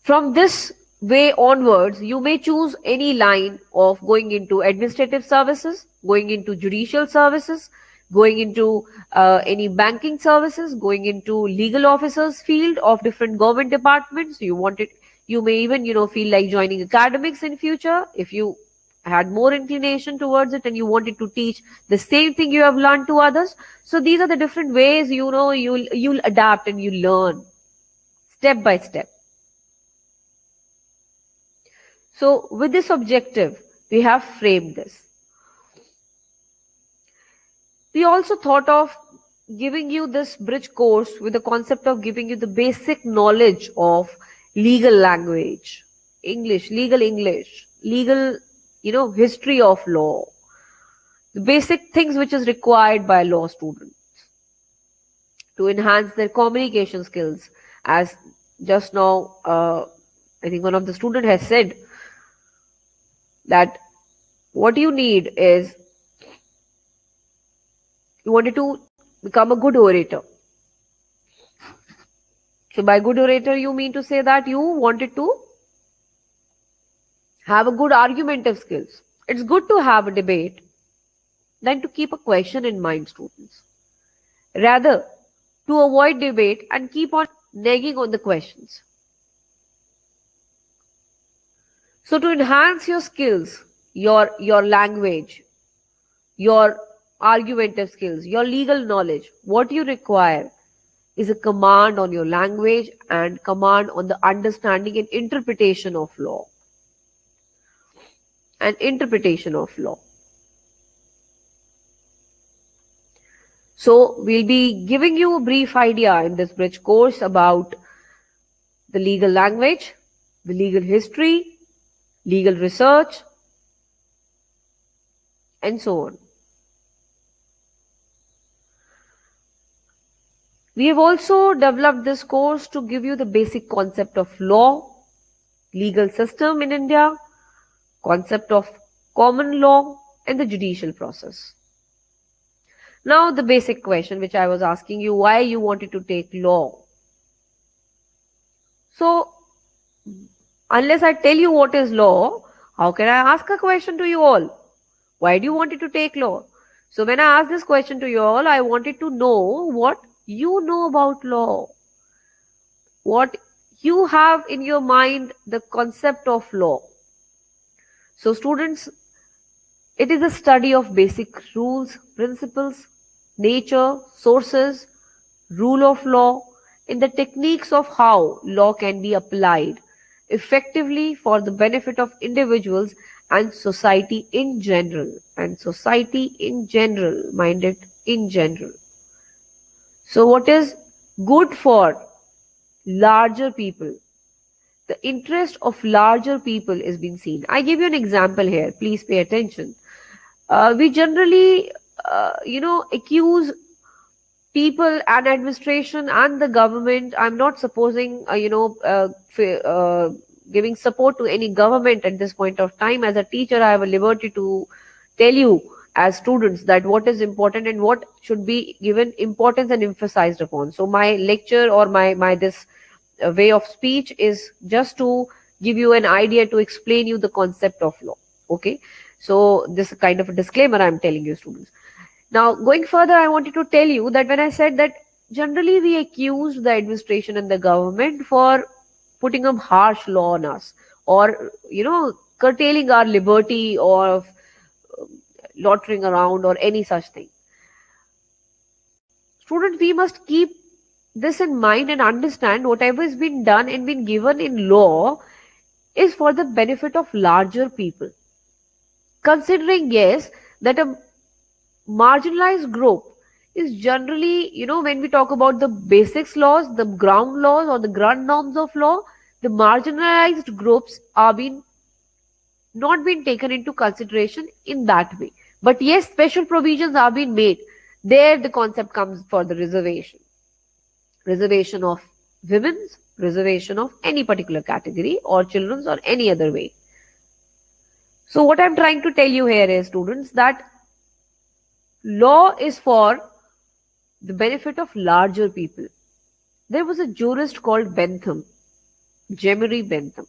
From this way onwards, you may choose any line of going into administrative services, going into judicial services, going into any banking services, going into legal officers field of different government departments. You may even, feel like joining academics in future if you had more inclination towards it and you wanted to teach the same thing you have learned to others. So these are the different ways, you'll adapt and you learn step by step. So with this objective, we have framed this. We also thought of giving you this bridge course with the concept of giving you the basic knowledge of legal language, legal English, legal, history of law, the basic things which is required by law students to enhance their communication skills. As just now, I think one of the students has said that what you need is, you wanted to become a good orator. So by good orator, you mean to say that you wanted to have a good argumentative skills. It's good to have a debate than to keep a question in mind, students. Rather, to avoid debate and keep on nagging on the questions. So to enhance your skills, your language, your argumentative skills, your legal knowledge, what you require is a command on your language and command on the understanding and interpretation of law. So we'll be giving you a brief idea in this bridge course about the legal language, the legal history, legal research, and so on. We have also developed this course to give you the basic concept of law, legal system in India, concept of common law, and the judicial process. Now the basic question which I was asking you, why you wanted to take law. So unless I tell you what is law, how can I ask a question to you all? Why do you want to take law? So when I asked this question to you all, I wanted to know what you know about law. What you have in your mind the concept of law. So students, it is a study of basic rules, principles, nature, sources, rule of law, and the techniques of how law can be applied effectively for the benefit of individuals and society in general. And society in general, mind it, in general. So what is good for larger people? The interest of larger people is being seen. I give you an example here. Please pay attention. We generally, accuse people and administration and the government. I'm not supposing, giving support to any government at this point of time. As a teacher, I have a liberty to tell you as students that what is important and what should be given importance and emphasized upon. So my lecture or my this way of speech is just to give you an idea, to explain you the concept of law. Okay, so this is kind of a disclaimer I'm telling you, students. Now going further, I wanted to tell you that when I said that generally we accuse the administration and the government for putting a harsh law on us, or curtailing our liberty, or loitering around, or any such thing. Students, we must keep this in mind and understand whatever has been done and been given in law is for the benefit of larger people. Considering, yes, that a marginalized group is generally, when we talk about the basics laws, the ground laws or the ground norms of law, the marginalized groups are not being taken into consideration in that way. But yes, special provisions are being made. There the concept comes for the reservation. Reservation of women's, reservation of any particular category, or children's, or any other way. So what I'm trying to tell you here is, students, that law is for the benefit of larger people. There was a jurist called Bentham, Jeremy Bentham.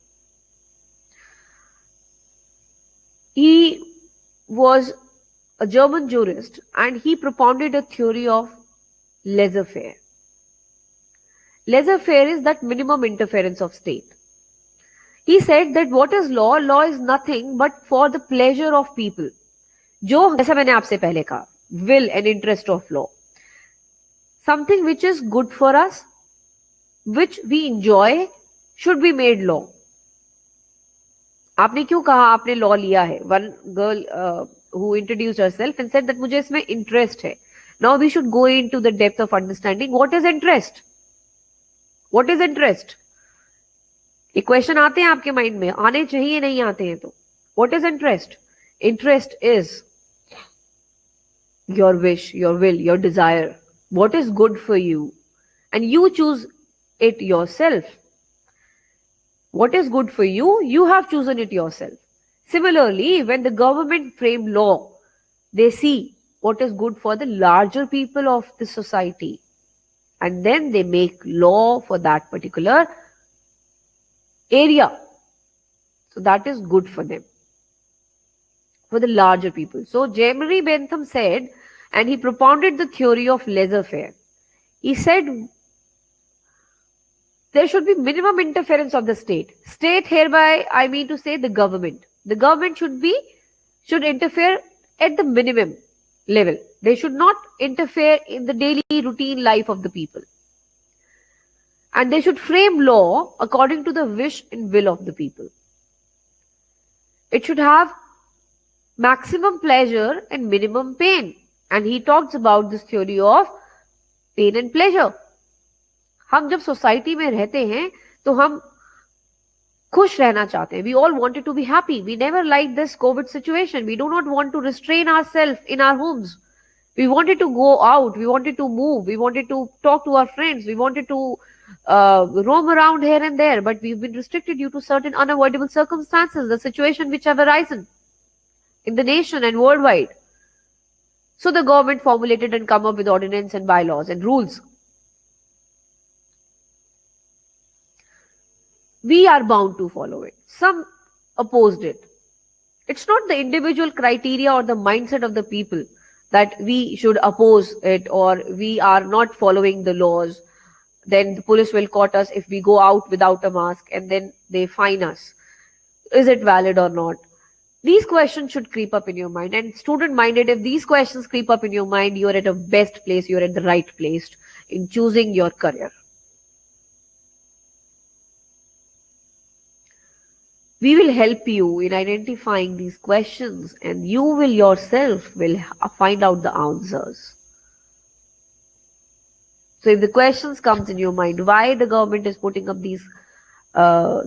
He was a German jurist and he propounded a theory of laissez-faire. Laissez-faire is that minimum interference of state. He said that what is law? Law is nothing but for the pleasure of people. जो जैसा मैंने आपसे पहले कहा, will and interest of law. Something which is good for us, which we enjoy, should be made law. आपने क्यों कहा आपने लॉ लिया है? One girl who introduced herself and said that मुझे इसमें interest है. Now we should go into the depth of understanding what is interest. What is interest? ये क्वेश्चन आते हैं आपके माइंड में, आने चाहिए, नहीं आते हैं तो. What is interest? Interest is your wish, your will, your desire. What is good for you? And you choose it yourself. What is good for you? You have chosen it yourself. Similarly, when the government frame law, they see what is good for the larger people of the society. And then they make law for that particular area. So that is good for them, for the larger people. So Jeremy Bentham said, and he propounded the theory of laissez-faire. He said there should be minimum interference of the state. State hereby, I mean to say the government. The government should interfere at the minimum level. They should not interfere in the daily routine life of the people. And they should frame law according to the wish and will of the people. It should have maximum pleasure and minimum pain. and he talks about this theory of pain and pleasure. हम जब society में रहते हैं तो हम खुश रहना चाहते हैं. We all wanted to be happy. We never liked this COVID situation. We do not want to restrain ourselves in our homes. We wanted to go out. We wanted to move. We wanted to talk to our friends. We wanted to roam around here and there. But we've been restricted due to certain unavoidable circumstances, the situation which have arisen in the nation and worldwide. So the government formulated and come up with ordinance and bylaws and rules. We are bound to follow it. Some opposed it. It's not the individual criteria or the mindset of the people that we should oppose it or we are not following the laws. Then the police will caught us if we go out without a mask and then they fine us. Is it valid or not? These questions should creep up in your mind. And student-minded, if these questions creep up in your mind, you're at a best place, you're at the right place in choosing your career. We will help you in identifying these questions and you will yourself will find out the answers. So if the questions comes in your mind, why the government is putting up these,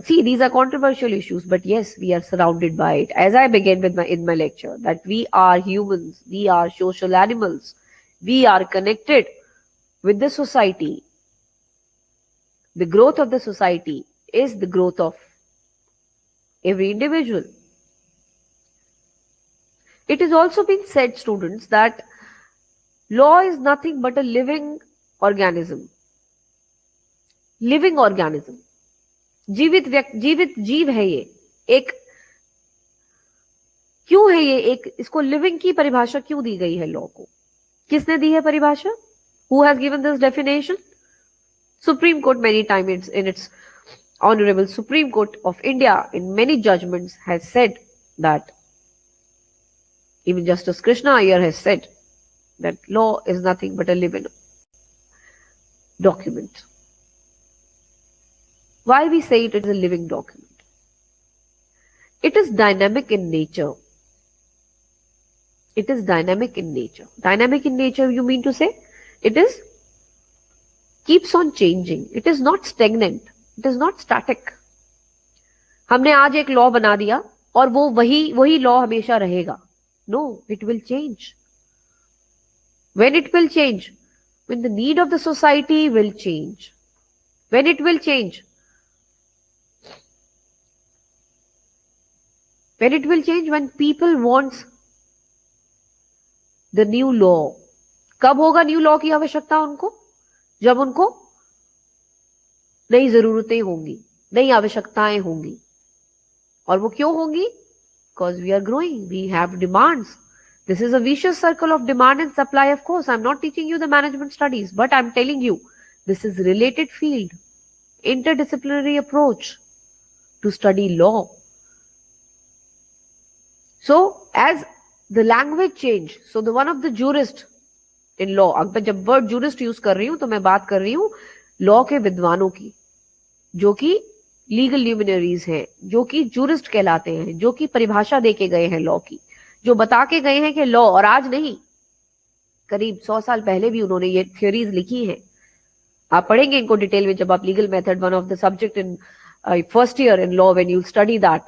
these are controversial issues, but yes, we are surrounded by it. As I began with in my lecture, that we are humans, we are social animals, we are connected with the society. The growth of the society is the growth of every individual. It has also been said, students, that law is nothing but a living organism. Living organism. जीवित जीव है ये एक. क्यों है ये एक? इसको लिविंग की परिभाषा क्यों दी गई है लॉ को? किसने दी है परिभाषा? Who has given this definition? Supreme Court many times in its Honorable Supreme Court of India in many judgments has said that, even Justice Krishna Iyer has said that law is nothing but a living document. Why we say it is a living document? It is dynamic in nature. It is dynamic in nature. Dynamic in nature, you mean to say? It is keeps on changing. It is not stagnant. It is not static. हमने आज एक law बना दिया और वो वही law हमेशा रहेगा. No, it will change. When it will change? When the need of the society will change. When it will change? When it will change? When people want the new law. कब होगा new law की आवश्यकता उनको? जब उनको नई जरूरतें होंगी, नई आवश्यकताएं होंगी. और वो क्यों होंगी? Because we are growing, we have demands. This is a vicious circle of demand and supply. Of course, I'm not teaching you the management studies, but I'm telling you, this is related field, interdisciplinary approach to study law. So, as the language change, so the one of the jurist in law, अब मैं जब word jurist use कर रही हूँ तो मैं बात कर रही हूँ लॉ के विद्वानों की, जो कि लीगल ल्यूमिनरीज हैं, जो कि जूरिस्ट कहलाते हैं, जो कि परिभाषा देके गए हैं लॉ की, जो बता के गए हैं कि लॉ, और आज नहीं, करीब 100 साल पहले भी उन्होंने ये थियोरीज लिखी हैं. आप पढ़ेंगे इनको डिटेल में जब आप legal method, one of the subject in first year in law, when you study that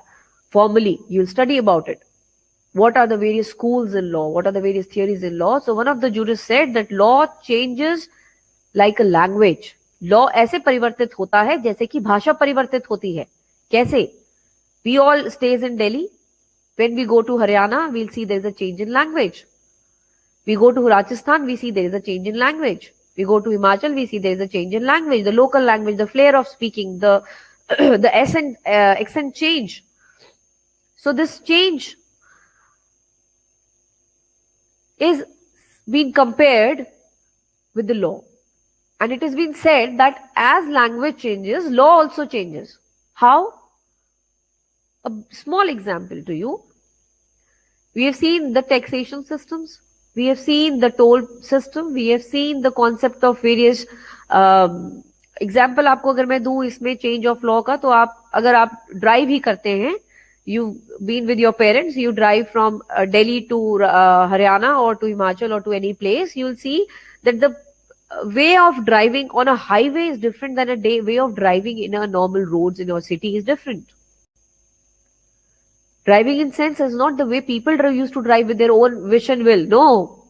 formally, you'll study about it. What are the various schools in law? What are the various theories in law? So one of the jurists said that law changes like a language. Law ऐसे परिवर्तित होता है जैसे कि भाषा परिवर्तित होती है. कैसे? We all stays in Delhi. When we go to Haryana, we'll see there is a change in language. We go to Rajasthan, we see there is a change in language. We go to Himachal, we see there is a change in language. The local language, the flair of speaking, the accent change. So this change is being compared with the law. And it has been said that as language changes, law also changes. How? A small example to you. We have seen the taxation systems. We have seen the toll system. We have seen the concept of various example. आपको अगर मैं दूं इसमें change of law का, तो आप अगर आप drive ही करते हैं, you've been with your parents, you drive from Delhi to Haryana or to Himachal or to any place, you'll see that the way of driving on a highway is different than a way of driving in a normal roads in your city is different. Driving in sense is not the way people used to drive with their own wish and will. No.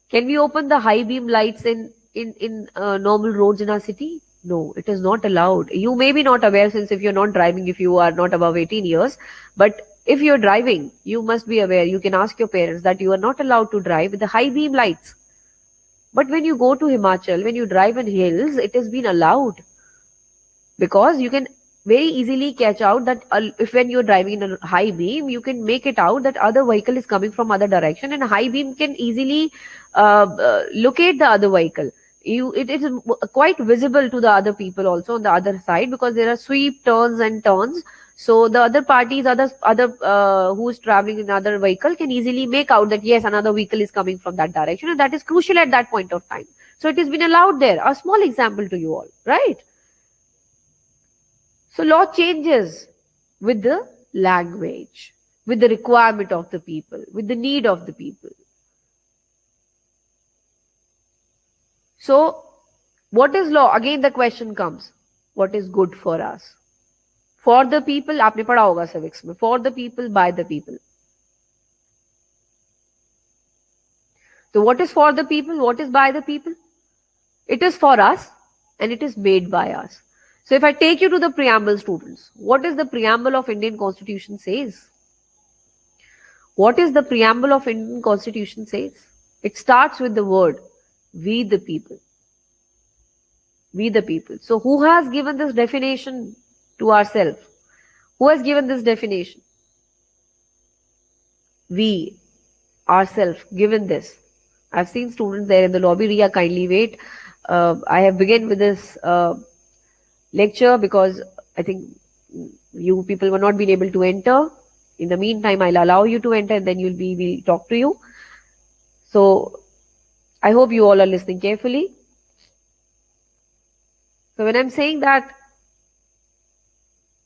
Can we open the high beam lights in normal roads in our city? No, it is not allowed. You may be not aware, since if you're not driving, if you are not above 18 years, but if you're driving, you must be aware. You can ask your parents that you are not allowed to drive with the high beam lights. But when you go to Himachal, when you drive in hills, it has been allowed, because you can very easily catch out that if when you're driving in a high beam, you can make it out that other vehicle is coming from other direction, and a high beam can easily locate the other vehicle. It is quite visible to the other people also on the other side, because there are sweep turns and turns. So the other parties, who is traveling in another vehicle can easily make out that yes, another vehicle is coming from that direction, and that is crucial at that point of time. So it has been allowed there. A small example to you all, right? So law changes with the language, with the requirement of the people, with the need of the people. So what is law? Again the question comes, what is good for us? For the people, आपने पढ़ा होगा civics में, for the people, by the people. So what is for the people? What is by the people? It is for us and it is made by us. So if I take you to the preamble, students, what is the preamble of Indian Constitution says? What is the preamble of Indian Constitution says? It starts with the word, we the people. We the people. So who has given this definition to ourselves? Who has given this definition? We ourselves given this. I've seen students there in the lobby. Ria, kindly wait. I have begun with this lecture because I think you people were not being able to enter. In the meantime, I'll allow you to enter and then we'll talk to you. So I hope you all are listening carefully. So when I'm saying that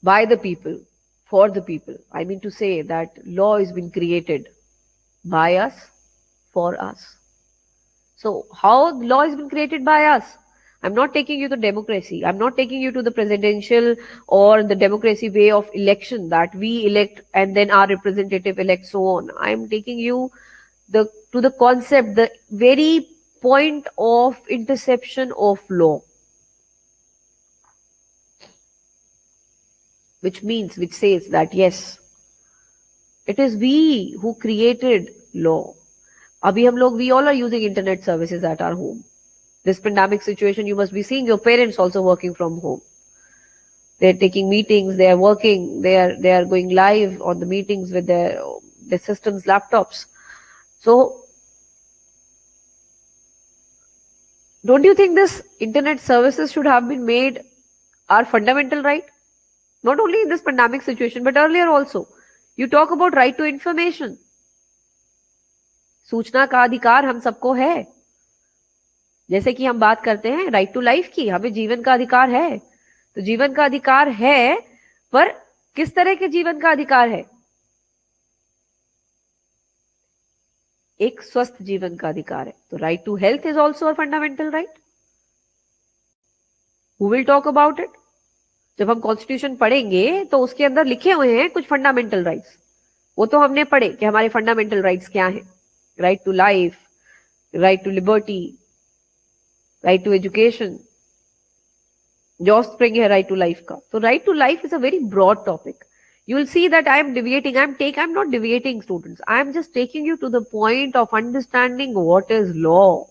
by the people, for the people, I mean to say that law has been created by us, for us. So how law has been created by us? I'm not taking you to democracy. I'm not taking you to the presidential or the democracy way of election that we elect and then our representative elect, so on. I'm taking you to the concept, the very point of interception of law. Which says that yes, it is we who created law. We all are using internet services at our home. This pandemic situation, you must be seeing your parents also working from home. They're taking meetings, they are working, they are going live on the meetings with their systems, laptops. So don't you think this internet services should have been made our fundamental right? Not only in this pandemic situation, but earlier also. You talk about right to information. सूचना का अधिकार हम सबको है. जैसे कि हम बात करते हैं राइट टू लाइफ की, हमें जीवन का अधिकार है. तो जीवन का अधिकार है, पर किस तरह के जीवन का अधिकार है? एक स्वस्थ जीवन का अधिकार है. तो right to health is also a fundamental right. Who will talk about it? जब हम कॉन्स्टिट्यूशन पढ़ेंगे तो उसके अंदर लिखे हुए हैं कुछ फंडामेंटल राइट्स. वो तो हमने पढ़े कि हमारे फंडामेंटल राइट्स क्या हैं. Right to life, right to liberty, right to education, जो ऑफस्प्रिंग है राइट टू लाइफ का. तो right to life is a very broad topic. You will see that I am deviating. I'm not deviating, students. I am just taking you to the point of understanding what is law.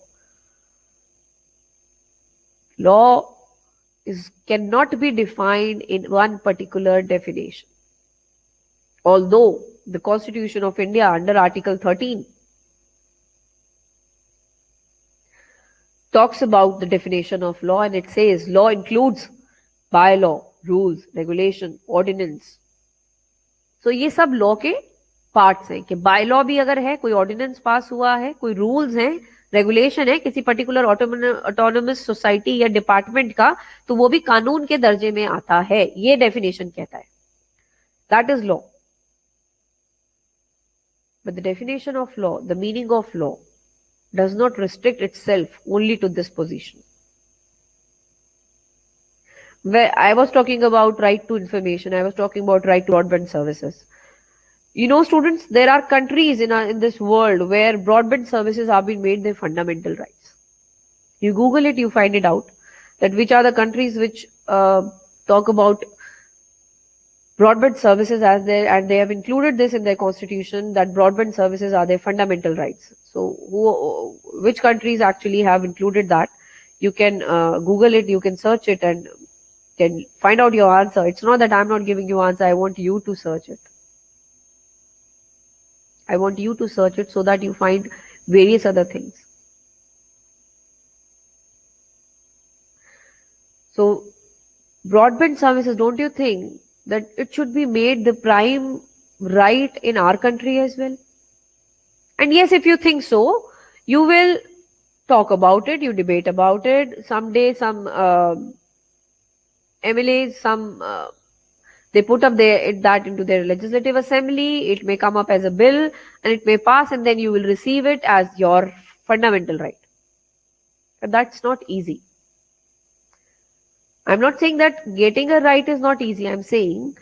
Law cannot be defined in one particular definition. Although the Constitution of India under Article 13 talks about the definition of law, and it says law includes bylaw, rules, regulation, ordinance. So ये सब law के parts हैं कि by law भी अगर है, कोई ordinance पास हुआ है, कोई रूल्स हैं, रेगुलेशन है किसी पर्टिकुलर ऑटोनोमस सोसाइटी या डिपार्टमेंट का, तो वो भी कानून के दर्जे में आता है. ये डेफिनेशन कहता है. That is law. But the definition of law, the meaning of law, does not restrict itself only to this position. Where I was talking about right to information, I was talking about right to broadband services. You know, students, there are countries in this world where broadband services have been made their fundamental rights. You Google it, you find it out that which are the countries which talk about broadband services as their, and they have included this in their constitution, that broadband services are their fundamental rights. So which countries actually have included that? You can Google it, you can search it, and can find out your answer. It's not that I'm not giving you answer, I want you to search it. I want you to search it so that you find various other things. So broadband services, don't you think that it should be made the prime right in our country as well? And yes, if you think so, you will talk about it, you debate about it. Someday some MLAs, they put up that into their legislative assembly, it may come up as a bill and it may pass, and then you will receive it as your fundamental right. But that's not easy. I'm not saying that getting a right is not easy. I'm saying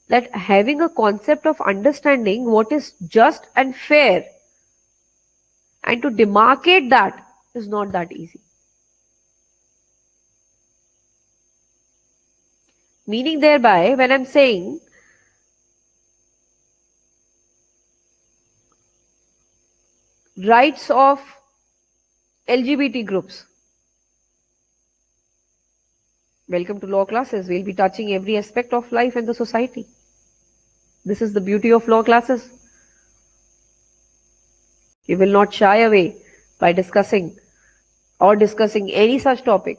that having a concept of understanding what is just and fair and to demarcate that is not that easy. Meaning thereby, when I'm saying rights of LGBT groups, welcome to law classes. We'll be touching every aspect of life and the society. This is the beauty of law classes. You will not shy away by discussing any such topic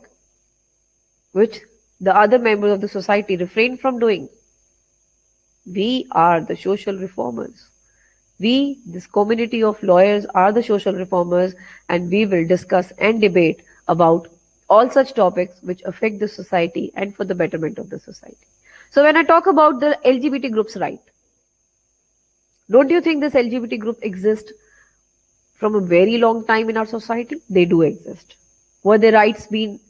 which the other members of the society refrain from doing. We are the social reformers. We, this community of lawyers, are the social reformers, and we will discuss and debate about all such topics which affect the society and for the betterment of the society. So when I talk about the LGBT group's right, don't you think this LGBT group exists from a very long time in our society? They do exist. Were their rights being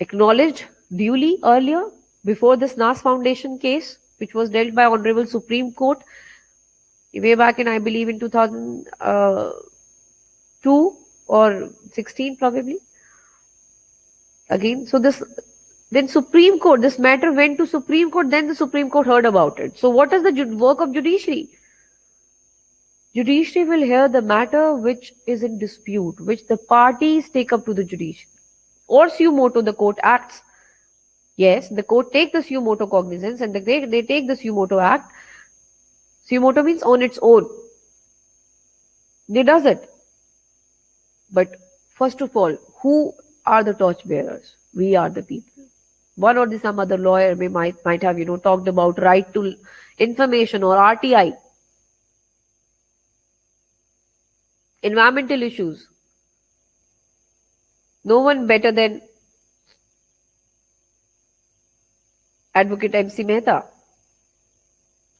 acknowledged duly earlier, before this NAS Foundation case, which was dealt by Honorable Supreme Court way back in, I believe, in 2002 or 16 probably. Again, so then Supreme Court, this matter went to Supreme Court, then the Supreme Court heard about it. So what is the work of judiciary? Judiciary will hear the matter which is in dispute, which the parties take up to the judiciary. Or suo moto, the court acts. Yes, the court take the suo moto cognizance and they take the suo moto act. Suo moto means on its own. They does it. But first of all, who are the torch bearers? We are the people. One or some other lawyer might have talked about right to information or RTI. Environmental issues. No one better than Advocate MC Mehta,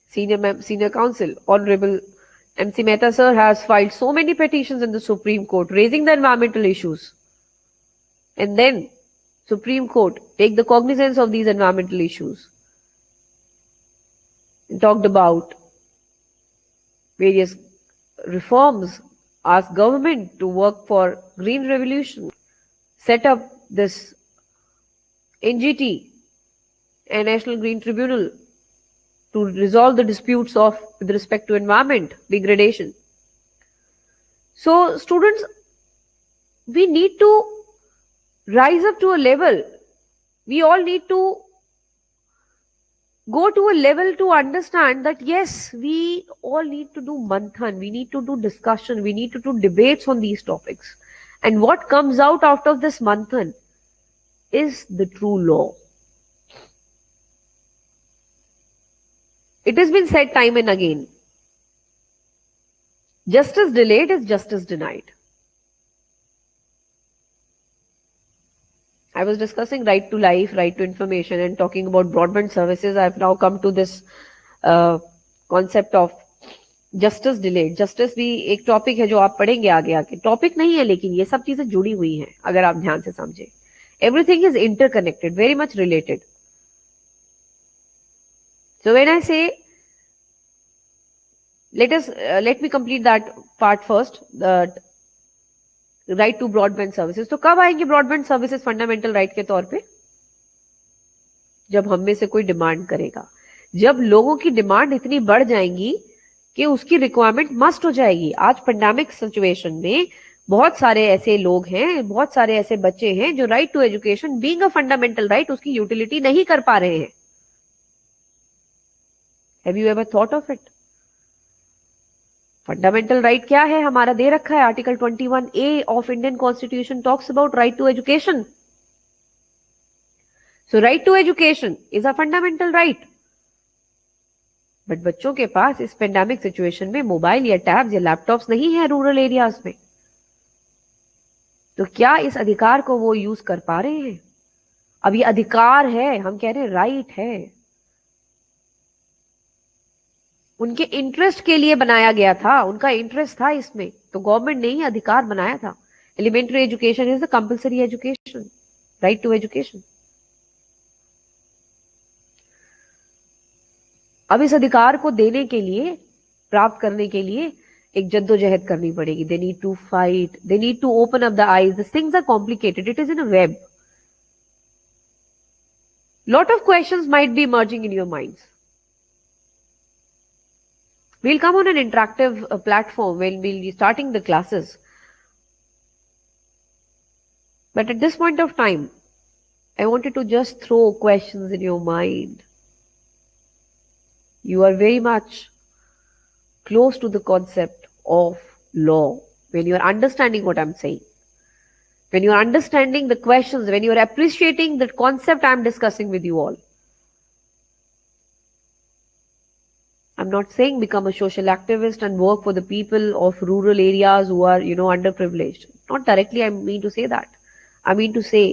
Senior Counsel. Honorable MC Mehta sir has filed so many petitions in the Supreme Court raising the environmental issues. And then Supreme Court take the cognizance of these environmental issues. And talked about various reforms, asked government to work for green revolution, set up this NGT, a National Green Tribunal, to resolve the disputes with respect to environment degradation. So students, we need to rise up to a level. We all need to go to a level to understand that yes, we all need to do manthan, we need to do discussion, we need to do debates on these topics. And what comes out of this manthan is the true law. It has been said time and again, justice delayed is justice denied. I was discussing right to life, right to information, and talking about broadband services. I've now come to this concept of justice delayed. Justice भी एक topic है जो आप पढ़ेंगे आगे आके. Topic नहीं है, लेकिन ये सब चीजें जुड़ी हुई हैं अगर आप ध्यान से समझे. Everything is interconnected, very much related. So when I say, let me complete that part first. That right to broadband services. तो कब आएंगे ब्रॉडबैंड सर्विसेज फंडामेंटल राइट के तौर पे? जब हम में से कोई डिमांड करेगा. जब लोगों की डिमांड इतनी बढ़ जाएंगी कि उसकी रिक्वायरमेंट मस्ट हो जाएगी. आज पेंडेमिक सिचुएशन में बहुत सारे ऐसे लोग हैं, बहुत सारे ऐसे बच्चे हैं जो right to education being a fundamental right उसकी यूटिलिटी नहीं कर पा रहे हैं. Have you ever thought of it? Fundamental right क्या है हमारा? दे रखा है article 21A of Indian constitution talks about right to education. So right to education is a fundamental right. But बच्चों के पास इस पेंडेमिक सिचुएशन में मोबाइल या टैब्स या लैपटॉप्स नहीं है रूरल एरियाज में. तो क्या इस अधिकार को वो यूज कर पा रहे हैं? अब ये अधिकार है, हम कह रहे हैं राइट है. उनके इंटरेस्ट के लिए बनाया गया था, उनका इंटरेस्ट था इसमें, तो गवर्नमेंट ने ही अधिकार बनाया था. Elementary education is the compulsory education, right to education. अब इस अधिकार को देने के लिए, प्राप्त करने के लिए एक जद्दोजहद करनी पड़ेगी. They need to fight, they need to open up the eyes. This things are complicated, it is in a web. Lot of questions might be emerging in your minds. We'll come on an interactive platform when we'll be starting the classes. But at this point of time, I wanted to just throw questions in your mind. You are very much close to the concept of law when you are understanding what I'm saying. When you are understanding the questions, when you are appreciating the concept I'm discussing with you all. I'm not saying become a social activist and work for the people of rural areas who are, underprivileged. Not directly I mean to say that. I mean to say,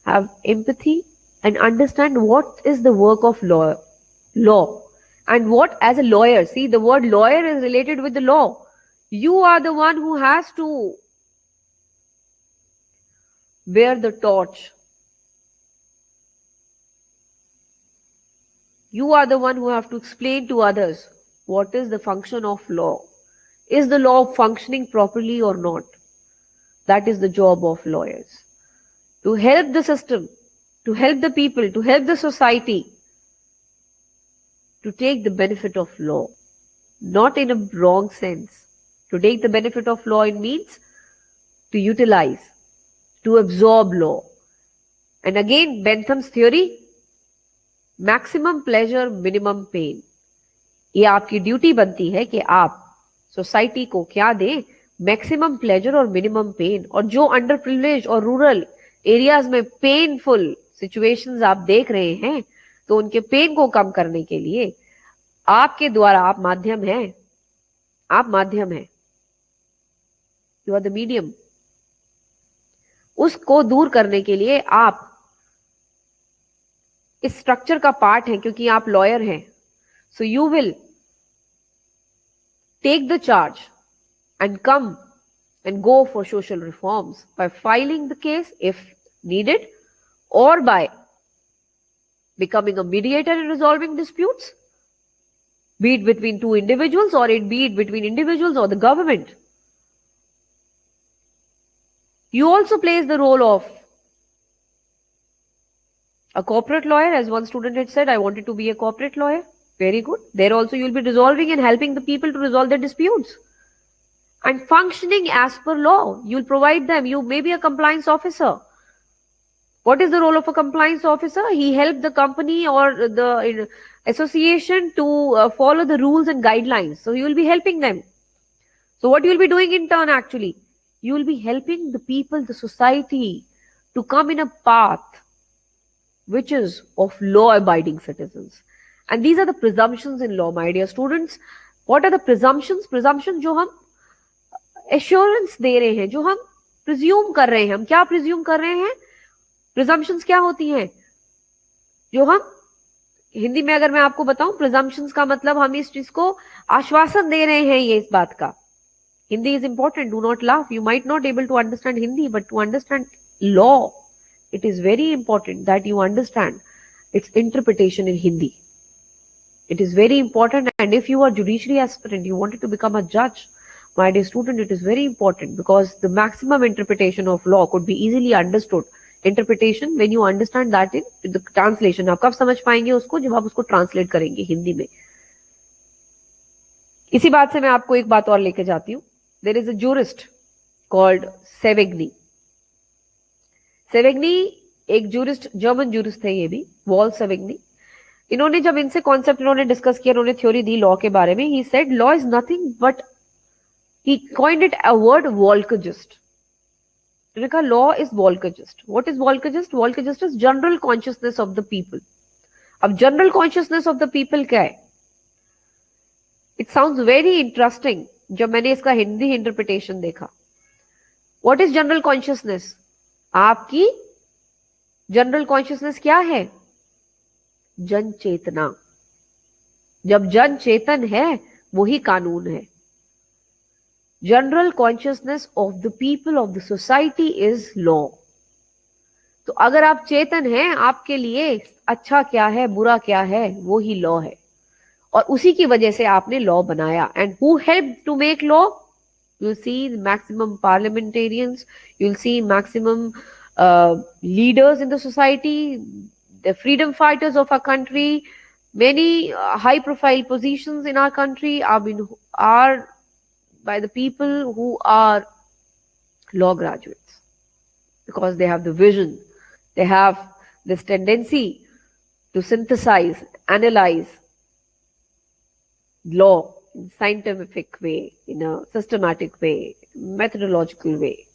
have empathy and understand what is the work of law. And what, as a lawyer, see, the word lawyer is related with the law. You are the one who has to bear the torch. You are the one who have to explain to others what is the function of law. Is the law functioning properly or not? That is the job of lawyers. To help the system, to help the people, to help the society, to take the benefit of law. Not in a wrong sense. To take the benefit of law, it means to utilize, to absorb law. And again, Bentham's theory, maximum pleasure minimum pain. ये आपकी duty बनती है कि आप society को क्या दें? Maximum pleasure और मिनिमम पेन. और जो अंडर प्रिविलेज और रूरल एरियाज में पेनफुल सिचुएशंस आप देख रहे हैं, तो उनके पेन को कम करने के लिए आपके द्वारा, आप माध्यम हैं, आप माध्यम हैं, यू आर द मीडियम. उसको दूर करने के लिए आप इस स्ट्रक्चर का पार्ट है, क्योंकि आप लॉयर हैं. So you will take the charge and come and go for social reforms by filing the case if needed, और by becoming a mediator in resolving disputes, be it between two individuals or be it between individuals or the government. You also plays the role of a corporate lawyer. As one student had said, I wanted to be a corporate lawyer. Very good. There also you will be resolving and helping the people to resolve their disputes. And functioning as per law. You will provide them. You may be a compliance officer. What is the role of a compliance officer? He helped the company or the association to follow the rules and guidelines. So you will be helping them. So what you will be doing in turn actually? You will be helping the people, the society to come in a path which is of law-abiding citizens. And these are the presumptions in law, my dear students. What are the presumptions? Presumptions जो हम assurance दे रहे हैं, जो हम presume कर रहे हैं. हम क्या presume कर रहे हैं? प्रिजम्पशंस क्या होती हैं? जो हम हिंदी में अगर मैं आपको बताऊं, प्रिजम्पशंस का मतलब हम इस चीज को आश्वासन दे रहे हैं ये इस बात का. Hindi is important. Do not laugh. You might not able to understand Hindi, but to understand law, it is very important that you understand its interpretation in Hindi. It is very important. And if you are judiciary aspirant, you wanted to become a judge, my dear student, it is very important because the maximum interpretation of law could be easily understood. Interpretation when you understand that in the translation. आप कब समझ पाएंगे उसको? जब आप उसको translate करेंगे हिंदी में. इसी बात से मैं आपको एक बात और लेके जाती हूँ. There is a jurist called Savigny. Savigny एक jurist, German jurist थे ये भी, Walt Savigny. इन्होंने जब इनसे कॉन्सेप्ट इन्होंने डिस्कस किया, इन्होंने थ्योरी दी लॉ के बारे में. He said law is nothing but he coined it a word Volkergist. इन्होंने कहा law is Volkergist. What is Volkergist? Volkergist is general consciousness of the people. अब general consciousness of the people क्या है? It sounds very interesting. जब मैंने इसका Hindi interpretation देखा, what is general consciousness? आपकी जनरल कॉन्शियसनेस क्या है? जन चेतना. जब जन चेतन है वही कानून है. General consciousness of the people of the society is law. तो अगर आप चेतन हैं, आपके लिए अच्छा क्या है बुरा क्या है वो ही लॉ है. और उसी की वजह से आपने लॉ बनाया. And who help to make law? you'll see maximum parliamentarians, you'll see maximum leaders in the society, the freedom fighters of our country. Many high profile positions in our country are by the people who are law graduates, because they have the vision, they have this tendency to synthesize, analyze law in scientific way, in a systematic way, methodological way.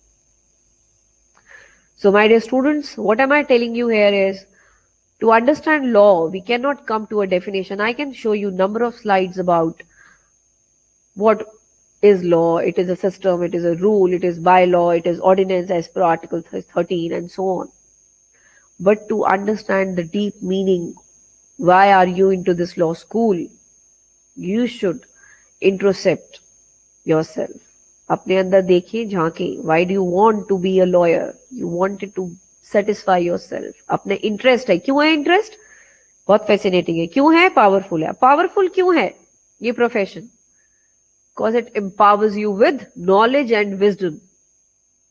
So my dear students, what am I telling you here is, to understand law, we cannot come to a definition. I can show you number of slides about what is law. It is a system, it is a rule, it is bylaw, it is ordinance as per Article 13 and so on. But to understand the deep meaning, why are you into this law school, you should introspect yourself. अपने अंदर देखिए, झांकें. Why do you want to be a lawyer? You wanted to satisfy yourself. अपने interest है. क्यों है interest? बहुत fascinating है. क्यों है? Powerful है. Powerful क्यों है ये profession? Because it empowers you with knowledge and wisdom.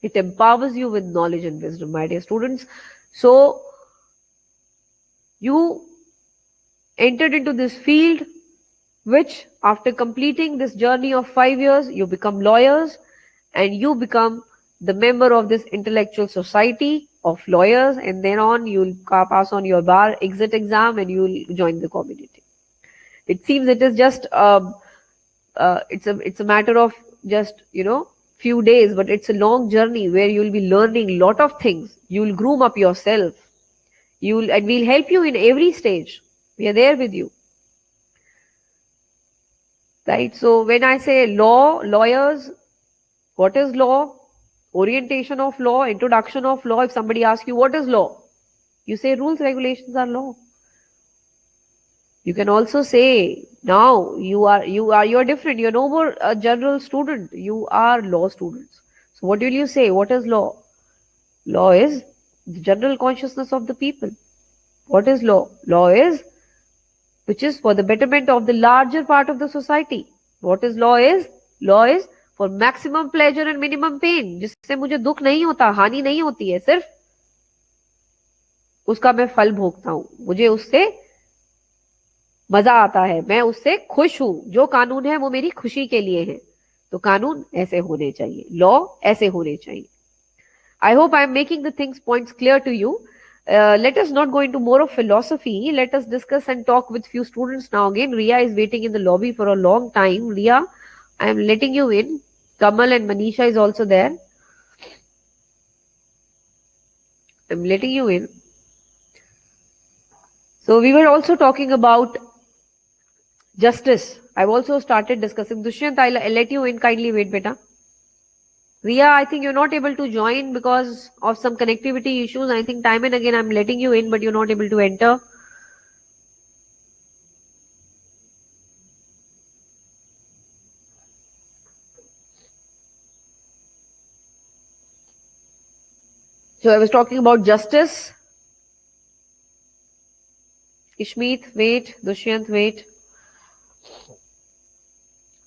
It empowers you with knowledge and wisdom, my dear students. So you entered into this field, which after completing this journey of 5 years, you become lawyers and you become the member of this intellectual society of lawyers, and then on you'll pass on your bar exit exam and you'll join the community. It seems it is just it's a matter of just few days, but it's a long journey where you'll be learning lot of things. You'll groom up yourself. And we'll help you in every stage. We are there with you. Right? So when I say law, lawyers, what is law? Orientation of law, introduction of law. If somebody asks you what is law, you say rules, regulations are law. You can also say now you're different. You're no more a general student. You are law students. So what will you say? What is law? Law is the general consciousness of the people. What is law? Law is which is for the betterment of the larger part of the society. What is law is? Law is for maximum pleasure and minimum pain. जिससे मुझे दुख नहीं होता, हानि नहीं होती है, सिर्फ उसका मैं फल भोगता हूं, मुझे उससे मजा आता है, मैं उससे खुश हूं. जो कानून है वो मेरी खुशी के लिए है. तो कानून ऐसे होने चाहिए, लॉ ऐसे होने चाहिए. I hope I am making the things points clear to you. Let us not go into more of philosophy. Let us discuss and talk with few students now. Again, Ria is waiting in the lobby for a long time. Ria, I am letting you in. Kamal and Manisha is also there. I'm letting you in. So we were also talking about justice. I've also started discussing. Dushyant, I'll let you in. Kindly wait, beta. Ria, I think you're not able to join because of some connectivity issues. I think time and again I'm letting you in, but you're not able to enter. So I was talking about justice. Ishmeet, wait. Dushyant, wait.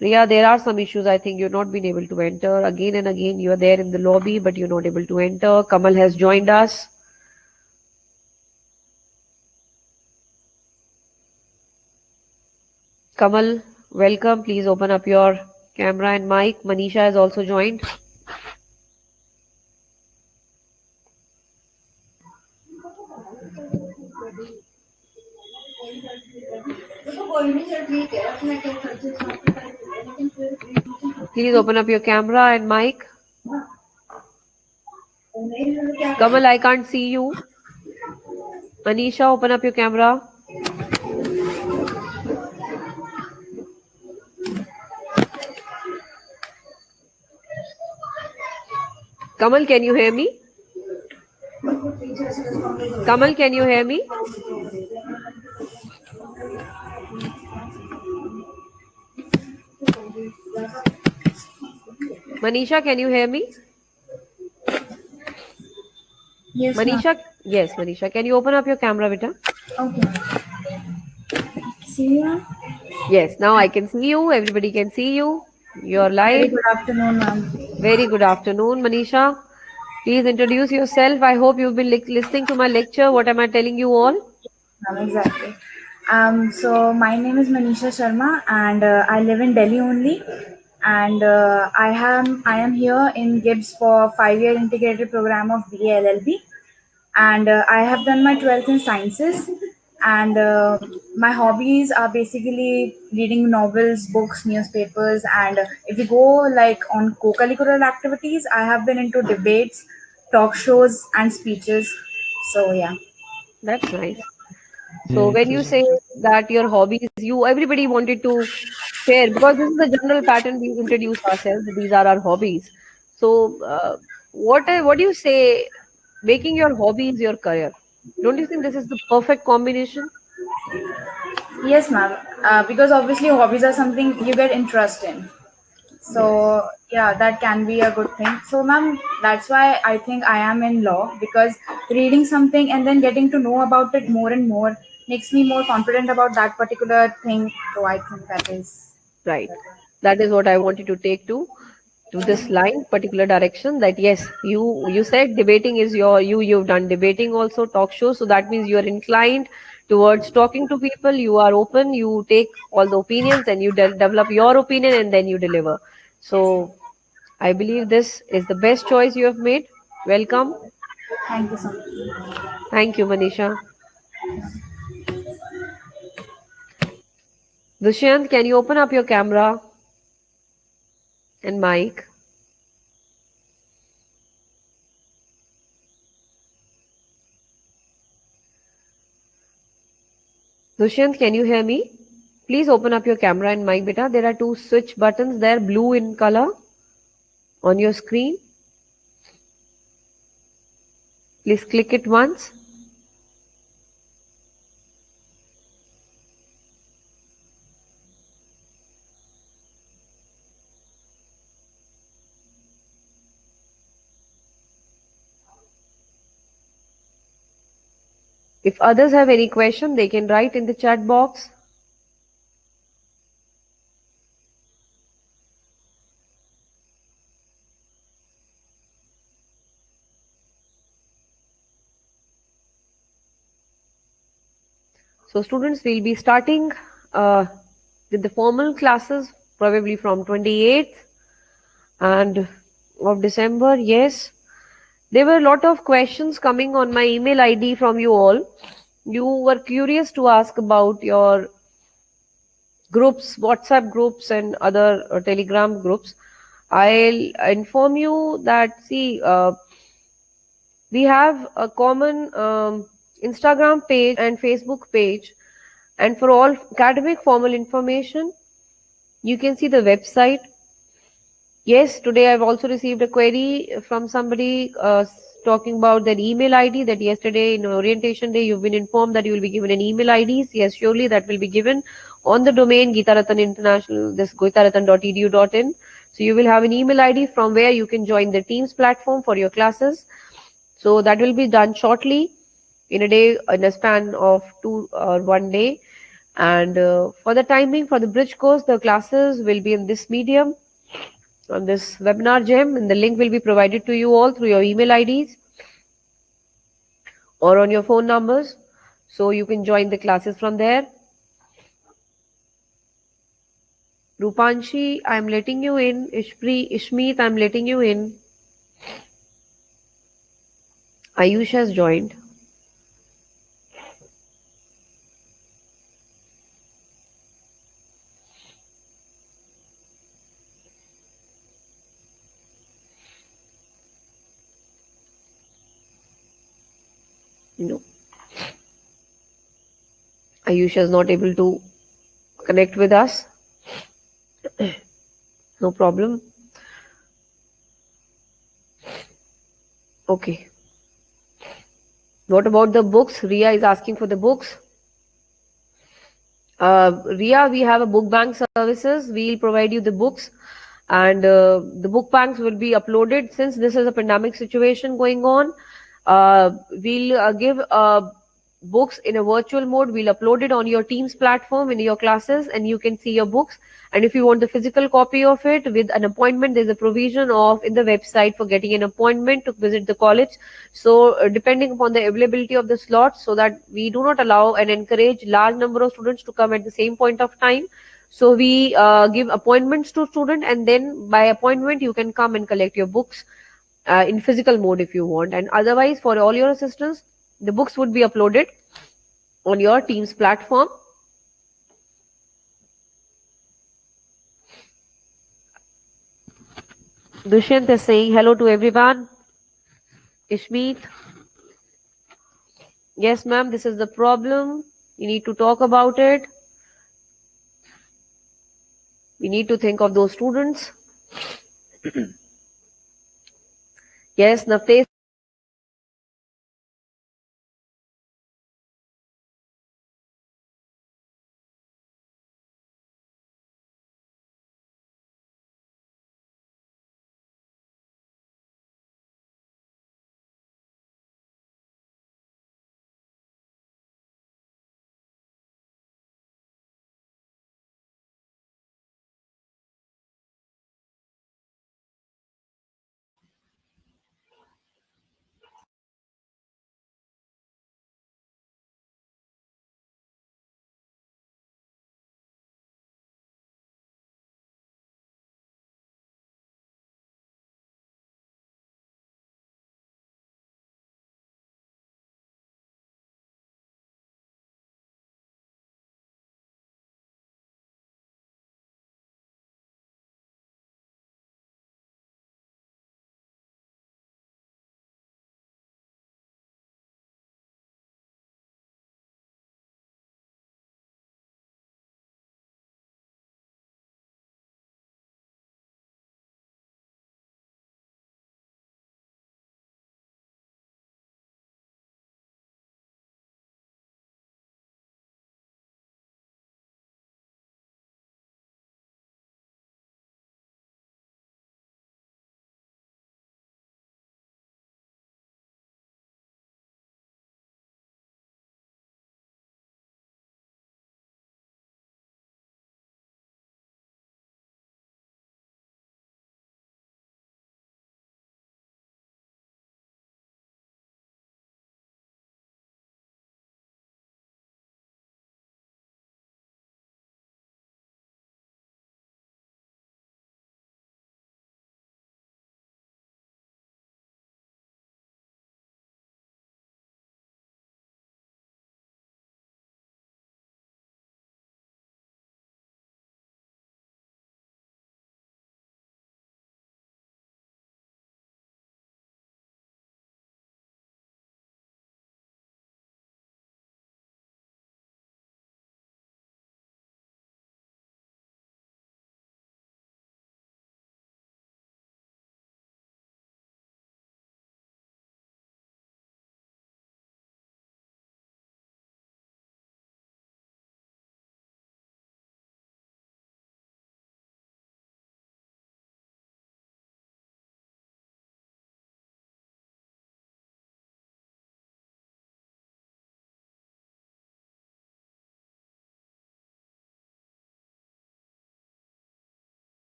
Ria, there are some issues. I think you're not been able to enter. Again and again, you're there in the lobby, but you're not able to enter. Kamal has joined us. Kamal, welcome. Please open up your camera and mic. Manisha has also joined. Please open up your camera and mic. Kamal, I can't see you. Manisha, open up your camera. Kamal, can you hear me? Kamal, can you hear me? Manisha, can you hear me?
Yes,
Manisha, yes, Manisha, can you open up your camera, beta?
Okay. See you.
Yes, now I can see you. Everybody can see you. You're
Very
live.
good afternoon, ma'am.
Very good afternoon, Manisha. Please introduce yourself. I hope you've been listening to my lecture. What am I telling you all?
Exactly. So my name is Manisha Sharma, and I live in Delhi only. And I am here in GIBS for 5-year integrated program of BA LLB. And I have done my 12th in sciences. And my hobbies are basically reading novels, books, newspapers. And if you go like on co-curricular activities, I have been into debates, talk shows, and speeches. So yeah.
That's nice. So when you say that your hobbies, everybody wanted to share, because this is the general pattern we introduce ourselves. These are our hobbies. So what do you say? Making your hobbies your career. Don't you think this is the perfect combination?
Yes, ma'am. Because obviously hobbies are something you get interest in. So yeah, that can be a good thing. So ma'am, that's why I think I am in law, because reading something and then getting to know about it more and more makes me more confident about that particular thing. So I think that is
Right. That is what I wanted to take to this line, particular direction, that yes, you said debating is you've done debating also, talk shows, so that means you are inclined towards talking to people, you are open, you take all the opinions and you develop your opinion and then you deliver. So I believe this is the best choice you have made. Welcome.
Thank you so much.
Thank you, Manisha. Dushyant, can you open up your camera and mic? Dushyant, can you hear me? Please open up your camera and mic, beta. There are 2 switch buttons there, blue in color on your screen. Please click it once. If others have any question, they can write in the chat box. So students will be starting with the formal classes probably from 28th and of December. Yes, there were a lot of questions coming on my email ID from you all. You were curious to ask about your groups, WhatsApp groups and other Telegram groups. I'll inform you that, see, we have a common Instagram page and Facebook page, and for all academic formal information, you can see the website. Yes, today I've also received a query from somebody talking about their email ID, that yesterday in orientation day you've been informed that you will be given an email ID. Yes, surely that will be given on the domain Geetaratan International, this geetaratan.edu.in. So you will have an email ID from where you can join the Teams platform for your classes. So that will be done shortly in a day, in a span of 2 or 1 day. And for the timing for the bridge course, the classes will be in this medium, on this webinar gem, and the link will be provided to you all through your email IDs or on your phone numbers. So you can join the classes from there. Rupanshi, I'm letting you in. Ishmeet, I'm letting you in. Ayush has joined. No. Ayush is not able to connect with us. No problem. Okay. What about the books? Ria is asking for the books. Ria, we have a book bank services. We'll provide you the books, and the book banks will be uploaded. Since this is a pandemic situation going on, we'll give books in a virtual mode. We'll upload it on your Teams platform in your classes, and you can see your books. And if you want the physical copy of it with an appointment, there's a provision of in the website for getting an appointment to visit the college. So depending upon the availability of the slots, so that we do not allow and encourage large number of students to come at the same point of time. So we give appointments to student, and then by appointment you can come and collect your books in physical mode if you want. And otherwise, for all your assistants, the books would be uploaded on your Teams platform. Dushyant is saying hello to everyone. Ishmeet. Yes, ma'am, this is the problem. We need to talk about it. We need to think of those students. Yes, Naftesh.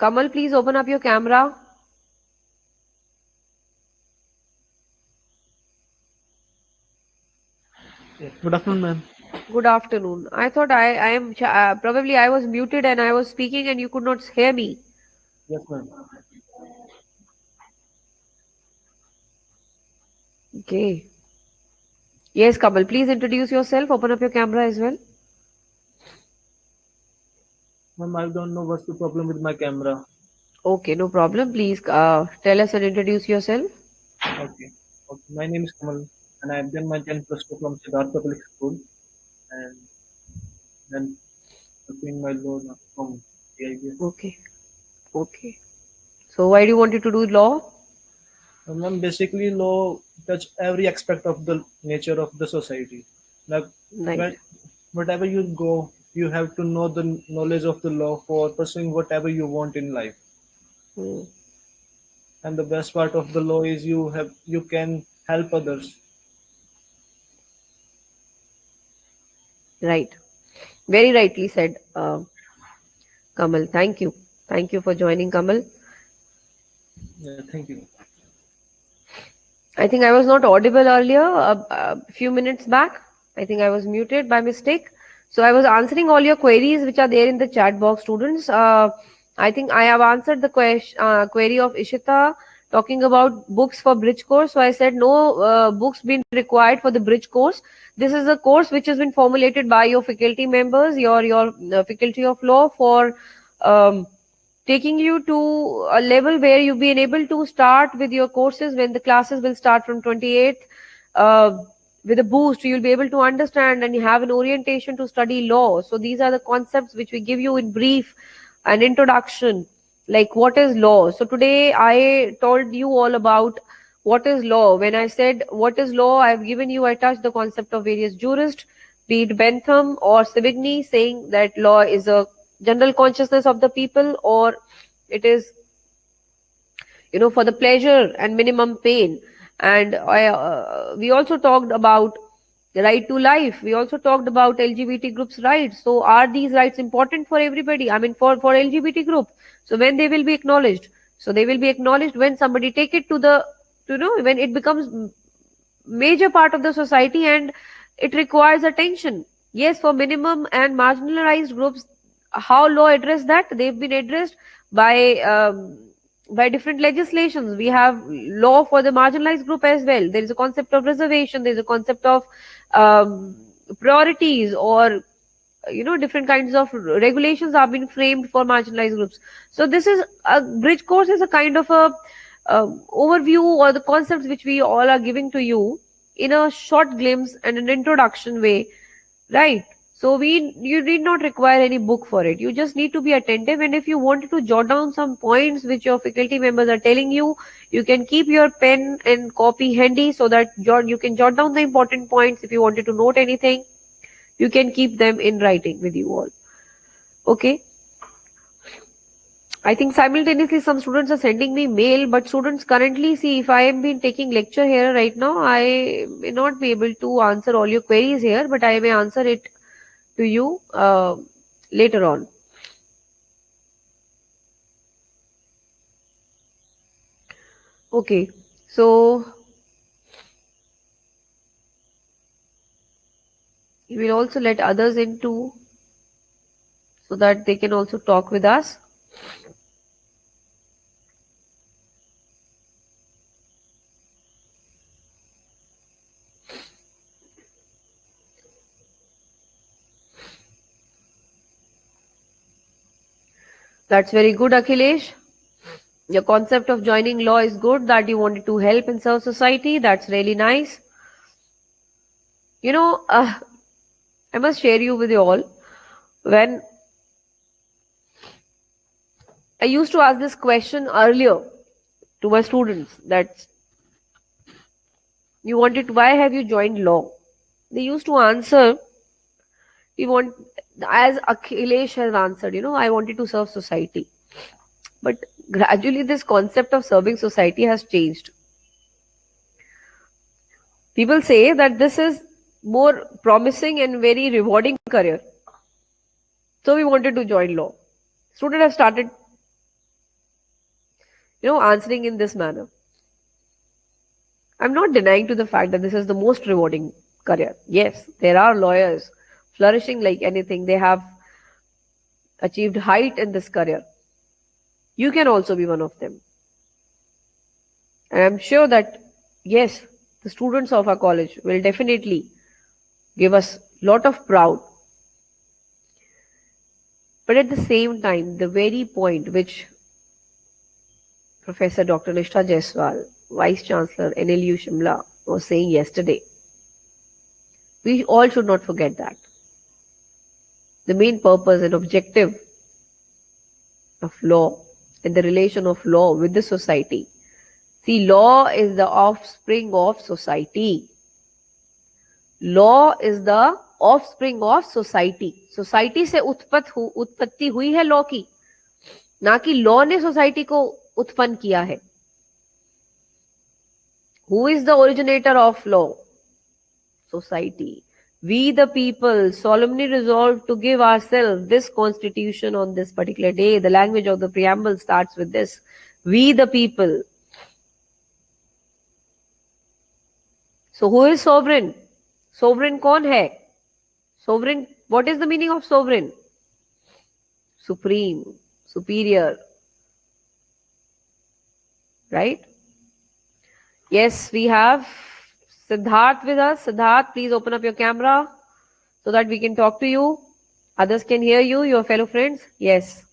Kamal, please open up your camera.
Good afternoon, ma'am.
Good afternoon. I thought I am probably I was muted and I was speaking and you could not hear me.
Yes, ma'am.
Okay. Yes, Kamal, please introduce yourself. Open up your camera as well.
Ma'am, I don't know what's the problem with my camera.
Okay, no problem. Please tell us and introduce yourself.
Okay. My name is Kamal, and I've done my 10 plus 2 from Siddharth Public School, and then pursuing my law now from CIBS.
Okay. Okay. So why do you want to do law?
Ma'am, basically law touch every aspect of the nature of the society. Like
Right.
wherever you go, you have to know the knowledge of the law for pursuing whatever you want in life.
Hmm.
And the best part of the law is you can help others.
Right. Very rightly said, Kamal. Thank you. Thank you for joining, Kamal.
Yeah, thank you.
I think I was not audible earlier, a few minutes back. I think I was muted by mistake. So I was answering all your queries which are there in the chat box, students. I think I have answered the query of Ishita talking about books for bridge course. So I said no books been required for the bridge course. This is a course which has been formulated by your faculty members, your faculty of law for taking you to a level where you've been able to start with your courses when the classes will start from 28th. With a boost, you'll be able to understand and you have an orientation to study law. So these are the concepts which we give you in brief, an introduction, like what is law. So today I told you all about what is law. When I said what is law, I touched the concept of various jurists, be it Bentham or Savigny, saying that law is a general consciousness of the people, or it is, for the pleasure and minimum pain. And we also talked about the right to life. We also talked about LGBT groups' rights. So are these rights important for everybody? I mean, for LGBT group. So when they will be acknowledged? So they will be acknowledged when somebody take it when it becomes major part of the society and it requires attention. Yes, for minimum and marginalized groups, how law address that? They've been addressed by different legislations. We have law for the marginalized group as well. There is a concept of reservation. There is a concept of priorities, or different kinds of regulations have been framed for marginalized groups. So this is a bridge course is a kind of a overview or the concepts which we all are giving to you in a short glimpse and an introduction way, right? So you need not require any book for it. You just need to be attentive. And if you wanted to jot down some points which your faculty members are telling you, you can keep your pen and copy handy so that you can jot down the important points. If you wanted to note anything, you can keep them in writing with you all. Okay. I think simultaneously some students are sending me mail, but students currently, see, if I am been taking lecture here right now, I may not be able to answer all your queries here, but I may answer it to you later on. Okay, so we will also let others in too, so that they can also talk with us. That's very good, Akhilesh. Your concept of joining law is good, that you wanted to help and serve society. That's really nice. I must share you with you all. When I used to ask this question earlier to my students, that why have you joined law? They used to answer, as Akhilesh has answered, I wanted to serve society. But gradually this concept of serving society has changed. People say that this is more promising and very rewarding career. So we wanted to join law. Students have started answering in this manner. I'm not denying to the fact that this is the most rewarding career. Yes, there are lawyers flourishing like anything. They have achieved height in this career. You can also be one of them. And I'm sure that, yes, the students of our college will definitely give us a lot of proud. But at the same time, the very point which Professor Dr. Nishtha Jaiswal, Vice Chancellor, NLU Shimla, was saying yesterday, we all should not forget that. The main purpose and objective of law and the relation of law with the society. See, law is the offspring of society. Law is the offspring of society. Society से उत्पत्ति हुई है law की, ना कि law ने society को उत्पन्न किया है. Who is the originator of law? Society. We the people solemnly resolve to give ourselves this constitution on this particular day. The language of the preamble starts with this. We the people. So who is sovereign? Sovereign कौन है? Sovereign, what is the meaning of sovereign? Supreme, superior. Right? Yes, we have Siddharth with us. Siddharth, please open up your camera so that we can talk to you. Others can hear you, your fellow friends. Yes.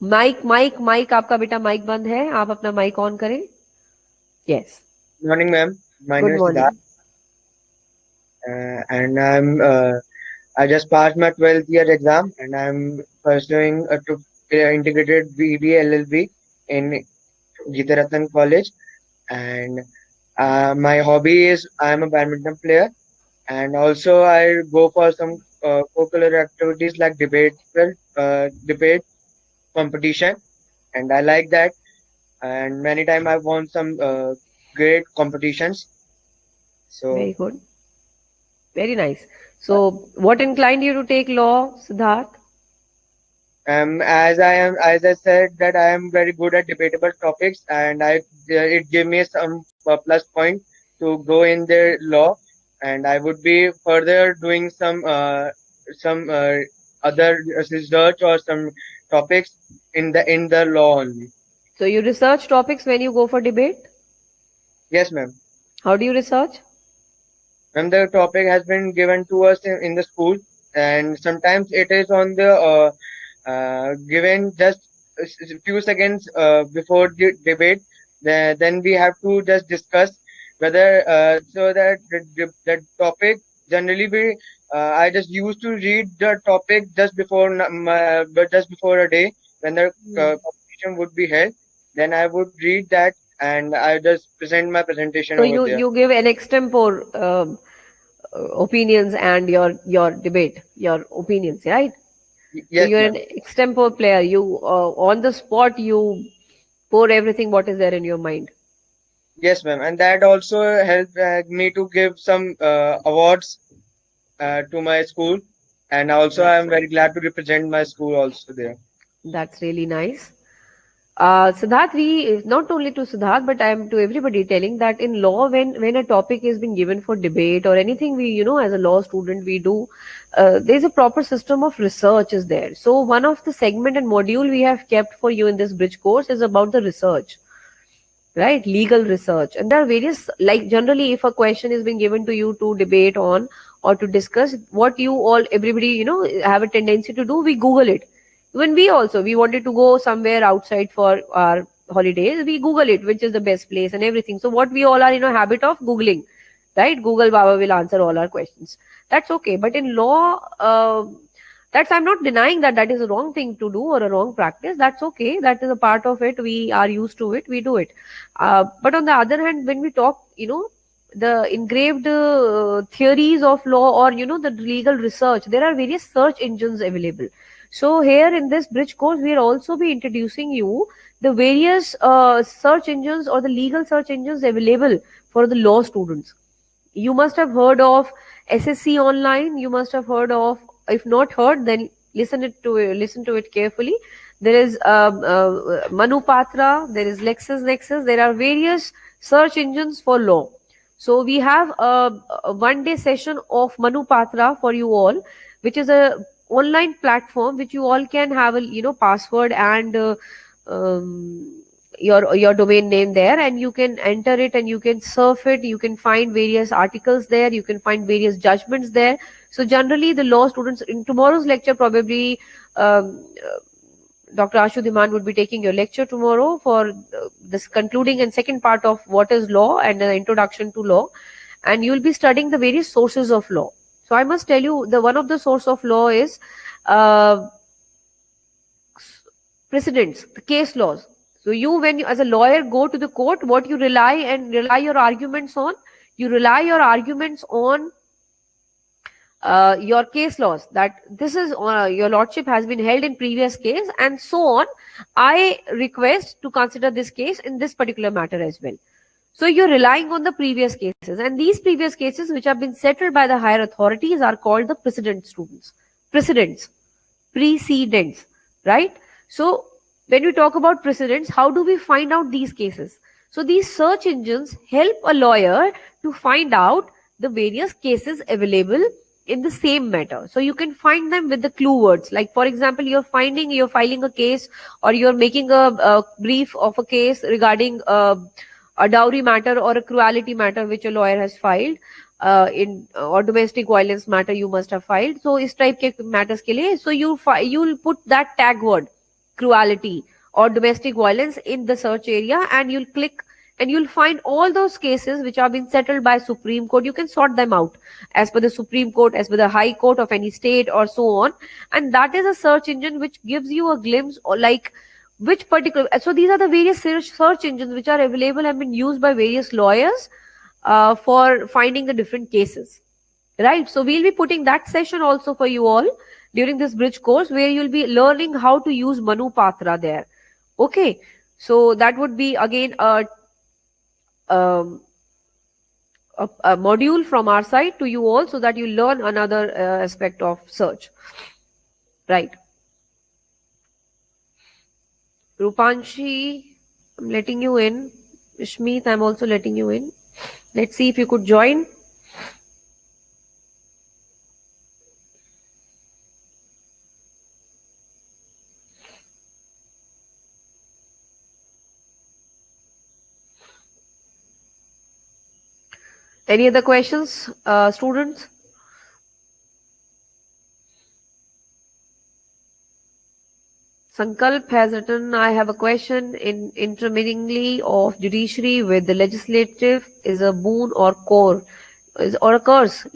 Mic, आपका बेटा mic बंद है. आप अपना mic on करें. Yes.
Good morning, ma'am. My
Good
name is
morning.
Siddharth, and I just passed my 12th year exam, and I'm pursuing a integrated BBA LLB in Geeta Rattan College. And my hobby is I'm a badminton player, and also I go for some co-curricular activities like debate competition, and I like that. And many times I've won some great competitions. So
Very good. Very nice. So what inclined you to take law, Siddharth?
as I said that I am very good at debatable topics, and it gave me some plus point to go in the law, and I would be further doing some other research or some topics in the law only.
So you research topics when you go for debate?
Yes, ma'am.
How do you research?
Ma'am, the topic has been given to us in the school, and sometimes it is on the given just a few seconds before the debate. Then we have to just discuss whether so that the topic generally I just used to read the topic just before a day when the competition would be held. Then I would read that, and I just present my presentation.
So
over there.
you give an extempore opinions and your debate, your opinions, right?
Yes,
so you're
ma'am.
an extempore player. You on the spot you pour everything what is there in your mind.
Yes, ma'am, and that also helped me to give some awards to my school, and also I am very glad to represent my school also there.
That's really nice. Siddharth, not only to Siddharth, but I am to everybody telling that in law, when a topic is being given for debate or anything, we, as a law student, we do, there's a proper system of research is there. So one of the segment and module we have kept for you in this bridge course is about the research, right? Legal research. And there are various, like generally, if a question is being given to you to debate on or to discuss, what everybody, have a tendency to do, we Google it. Even we wanted to go somewhere outside for our holidays, we Google it, which is the best place and everything. So what we all are in a habit of Googling, right? Google Baba will answer all our questions. That's okay. But in law, I'm not denying that is a wrong thing to do or a wrong practice. That's okay. That is a part of it. We are used to it. We do it. But on the other hand, when we talk, the engraved theories of law or, the legal research, there are various search engines available. So here in this bridge course, we will also be introducing you the various search engines or the legal search engines available for the law students. You must have heard of SSC Online. You must have heard of, if not heard, then listen to it carefully. there is Manupatra, there is LexisNexis. There are various search engines for law. So we have a one-day session of Manupatra for you all, which is a online platform which you all can have a password and your domain name there, and you can enter it and you can surf it. You can find various articles there, you can find various judgments there. So generally the law students in tomorrow's lecture, probably Dr. Ashu Dhiman would be taking your lecture tomorrow for this concluding and second part of what is law and an introduction to law, and you'll be studying the various sources of law. So I must tell you, the one of the source of law is precedents, the case laws. So you, when you as a lawyer go to the court, what you rely your arguments on? You rely your arguments on your case laws, that this is your lordship has been held in previous case and so on. I request to consider this case in this particular matter as well. So you're relying on the previous cases, and these previous cases which have been settled by the higher authorities are called the precedent students. Precedents, right? So when we talk about precedents, how do we find out these cases? So these search engines help a lawyer to find out the various cases available in the same matter. So you can find them with the clue words. Like for example, you're filing a case, or you're making a brief of a case regarding a dowry matter or a cruelty matter which a lawyer has filed, or domestic violence matter you must have filed. So is type ke matters ke liye, so you'll put that tag word cruelty or domestic violence in the search area, and you'll click and you'll find all those cases which have been settled by Supreme Court. You can sort them out as per the Supreme Court, as per the High Court of any state, or so on. And that is a search engine which gives you a glimpse, or like which particular. So these are the various search engines which are available, have been used by various lawyers for finding the different cases, right? So we'll be putting that session also for you all during this bridge course, where you'll be learning how to use Manupatra there. Okay, so that would be again a module from our side to you all, so that you learn another aspect of search, right? Rupanshi, I'm letting you in. Ishmeet, I'm also letting you in. Let's see if you could join. Any other questions, students? Sankalp has written, I have a question. In intermittently of judiciary with the legislative is a boon or a curse.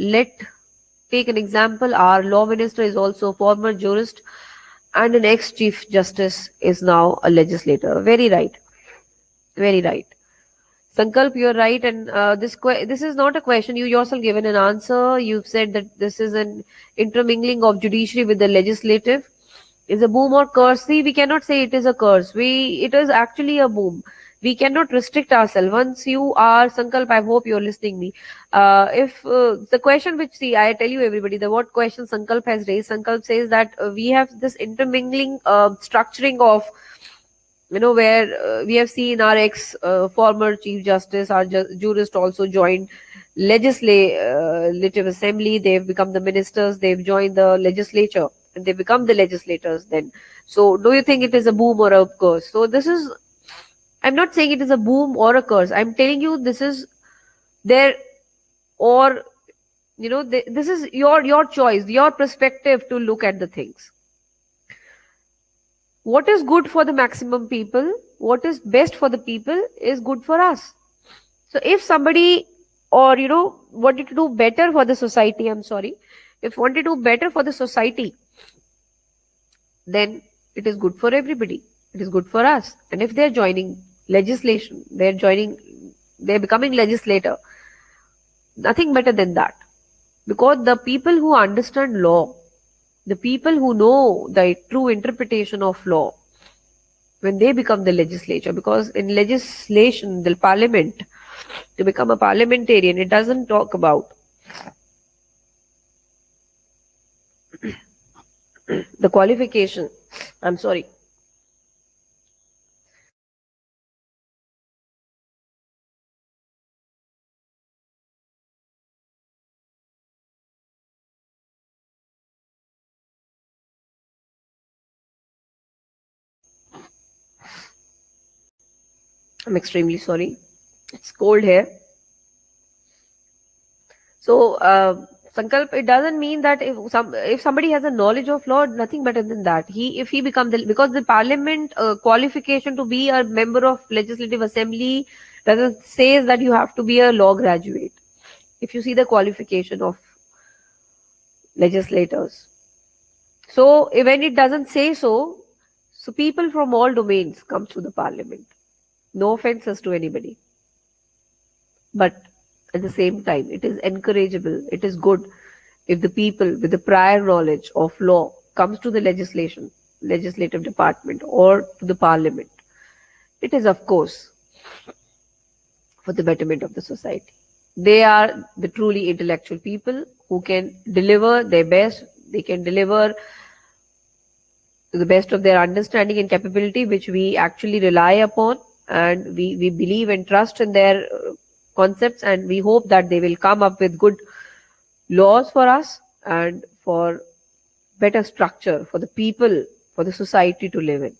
Take an example. Our law minister is also a former jurist, and an ex-chief justice is now a legislator. Very right. Very right. Sankalp, you're right, and this is not a question. You yourself given an answer. You've said that this is an intermingling of judiciary with the legislative. Is a boom or curse? See, we cannot say it is a curse. It is actually a boom. We cannot restrict ourselves. Once you are, Sankalp, I hope you're listening me. If the question which, see, I tell you everybody, what question Sankalp has raised, Sankalp says that we have this intermingling structuring of, where we have seen our former Chief Justice, our jurist also joined legislative assembly. They've become the ministers. They've joined the legislature. And they become the legislators then. So do you think it is a boom or a curse? So this is, I'm not saying it is a boom or a curse. I'm telling you this is there, or, this is your choice, your perspective to look at the things. What is good for the maximum people, what is best for the people is good for us. So if somebody, or, wanted to do better for the society, if wanted to do better for the society, then it is good for everybody. It is good for us. And if they're joining legislation, they're becoming legislator, nothing better than that. Because the people who understand law, the people who know the true interpretation of law, when they become the legislature, because in legislation, the parliament, to become a parliamentarian, it doesn't talk about the qualification. I'm sorry. I'm extremely sorry. It's cold here. So, Sankalp, it doesn't mean that if somebody has a knowledge of law, nothing better than that. If he becomes because the parliament qualification to be a member of legislative assembly doesn't say that you have to be a law graduate. If you see the qualification of legislators, so when it doesn't say so, so people from all domains come to the parliament. No offenses to anybody, but at the same time, it is encourageable. It is good if the people with the prior knowledge of law comes to the legislative department or to the parliament. It is, of course, for the betterment of the society. They are the truly intellectual people who can deliver their best. They can deliver to the best of their understanding and capability, which we actually rely upon, and we believe and trust in their concepts, and we hope that they will come up with good laws for us and for better structure for the people, for the society to live in.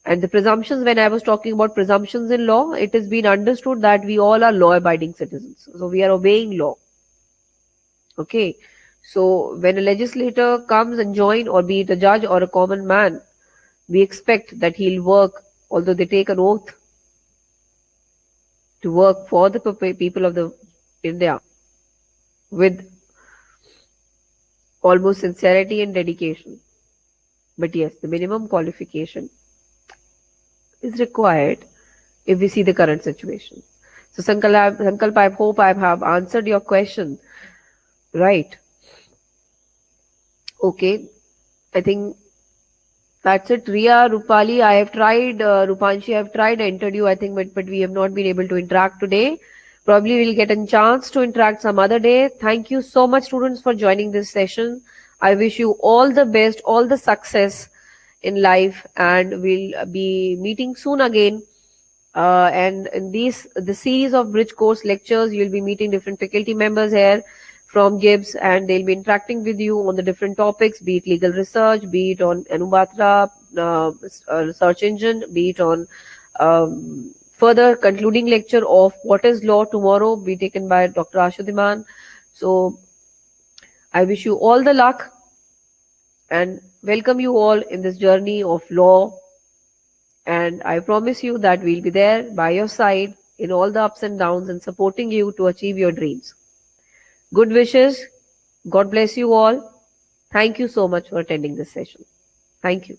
And the presumptions, when I was talking about presumptions in law, it has been understood that we all are law-abiding citizens. So we are obeying law. Okay. So when a legislator comes and joins, or be it a judge or a common man, we expect that he'll work, although they take an oath to work for the people of the India with almost sincerity and dedication. But yes, the minimum qualification is required if we see the current situation. So Sankalp, I hope I have answered your question. Right. Okay. I think that's it. Riya, Rupali, I have tried, Rupanshi, I have tried, I entered you, I think, but we have not been able to interact today. Probably we'll get a chance to interact some other day. Thank you so much, students, for joining this session. I wish you all the best, all the success in life, and we'll be meeting soon again. And in the series of bridge course lectures, you'll be meeting different faculty members here from GIBS, and they'll be interacting with you on the different topics, be it legal research, be it on Anubhatra research engine, be it on further concluding lecture of what is law tomorrow, be taken by Dr. Ashudiman. So I wish you all the luck and welcome you all in this journey of law. And I promise you that we'll be there by your side in all the ups and downs and supporting you to achieve your dreams. Good wishes. God bless you all. Thank you so much for attending this session. Thank you.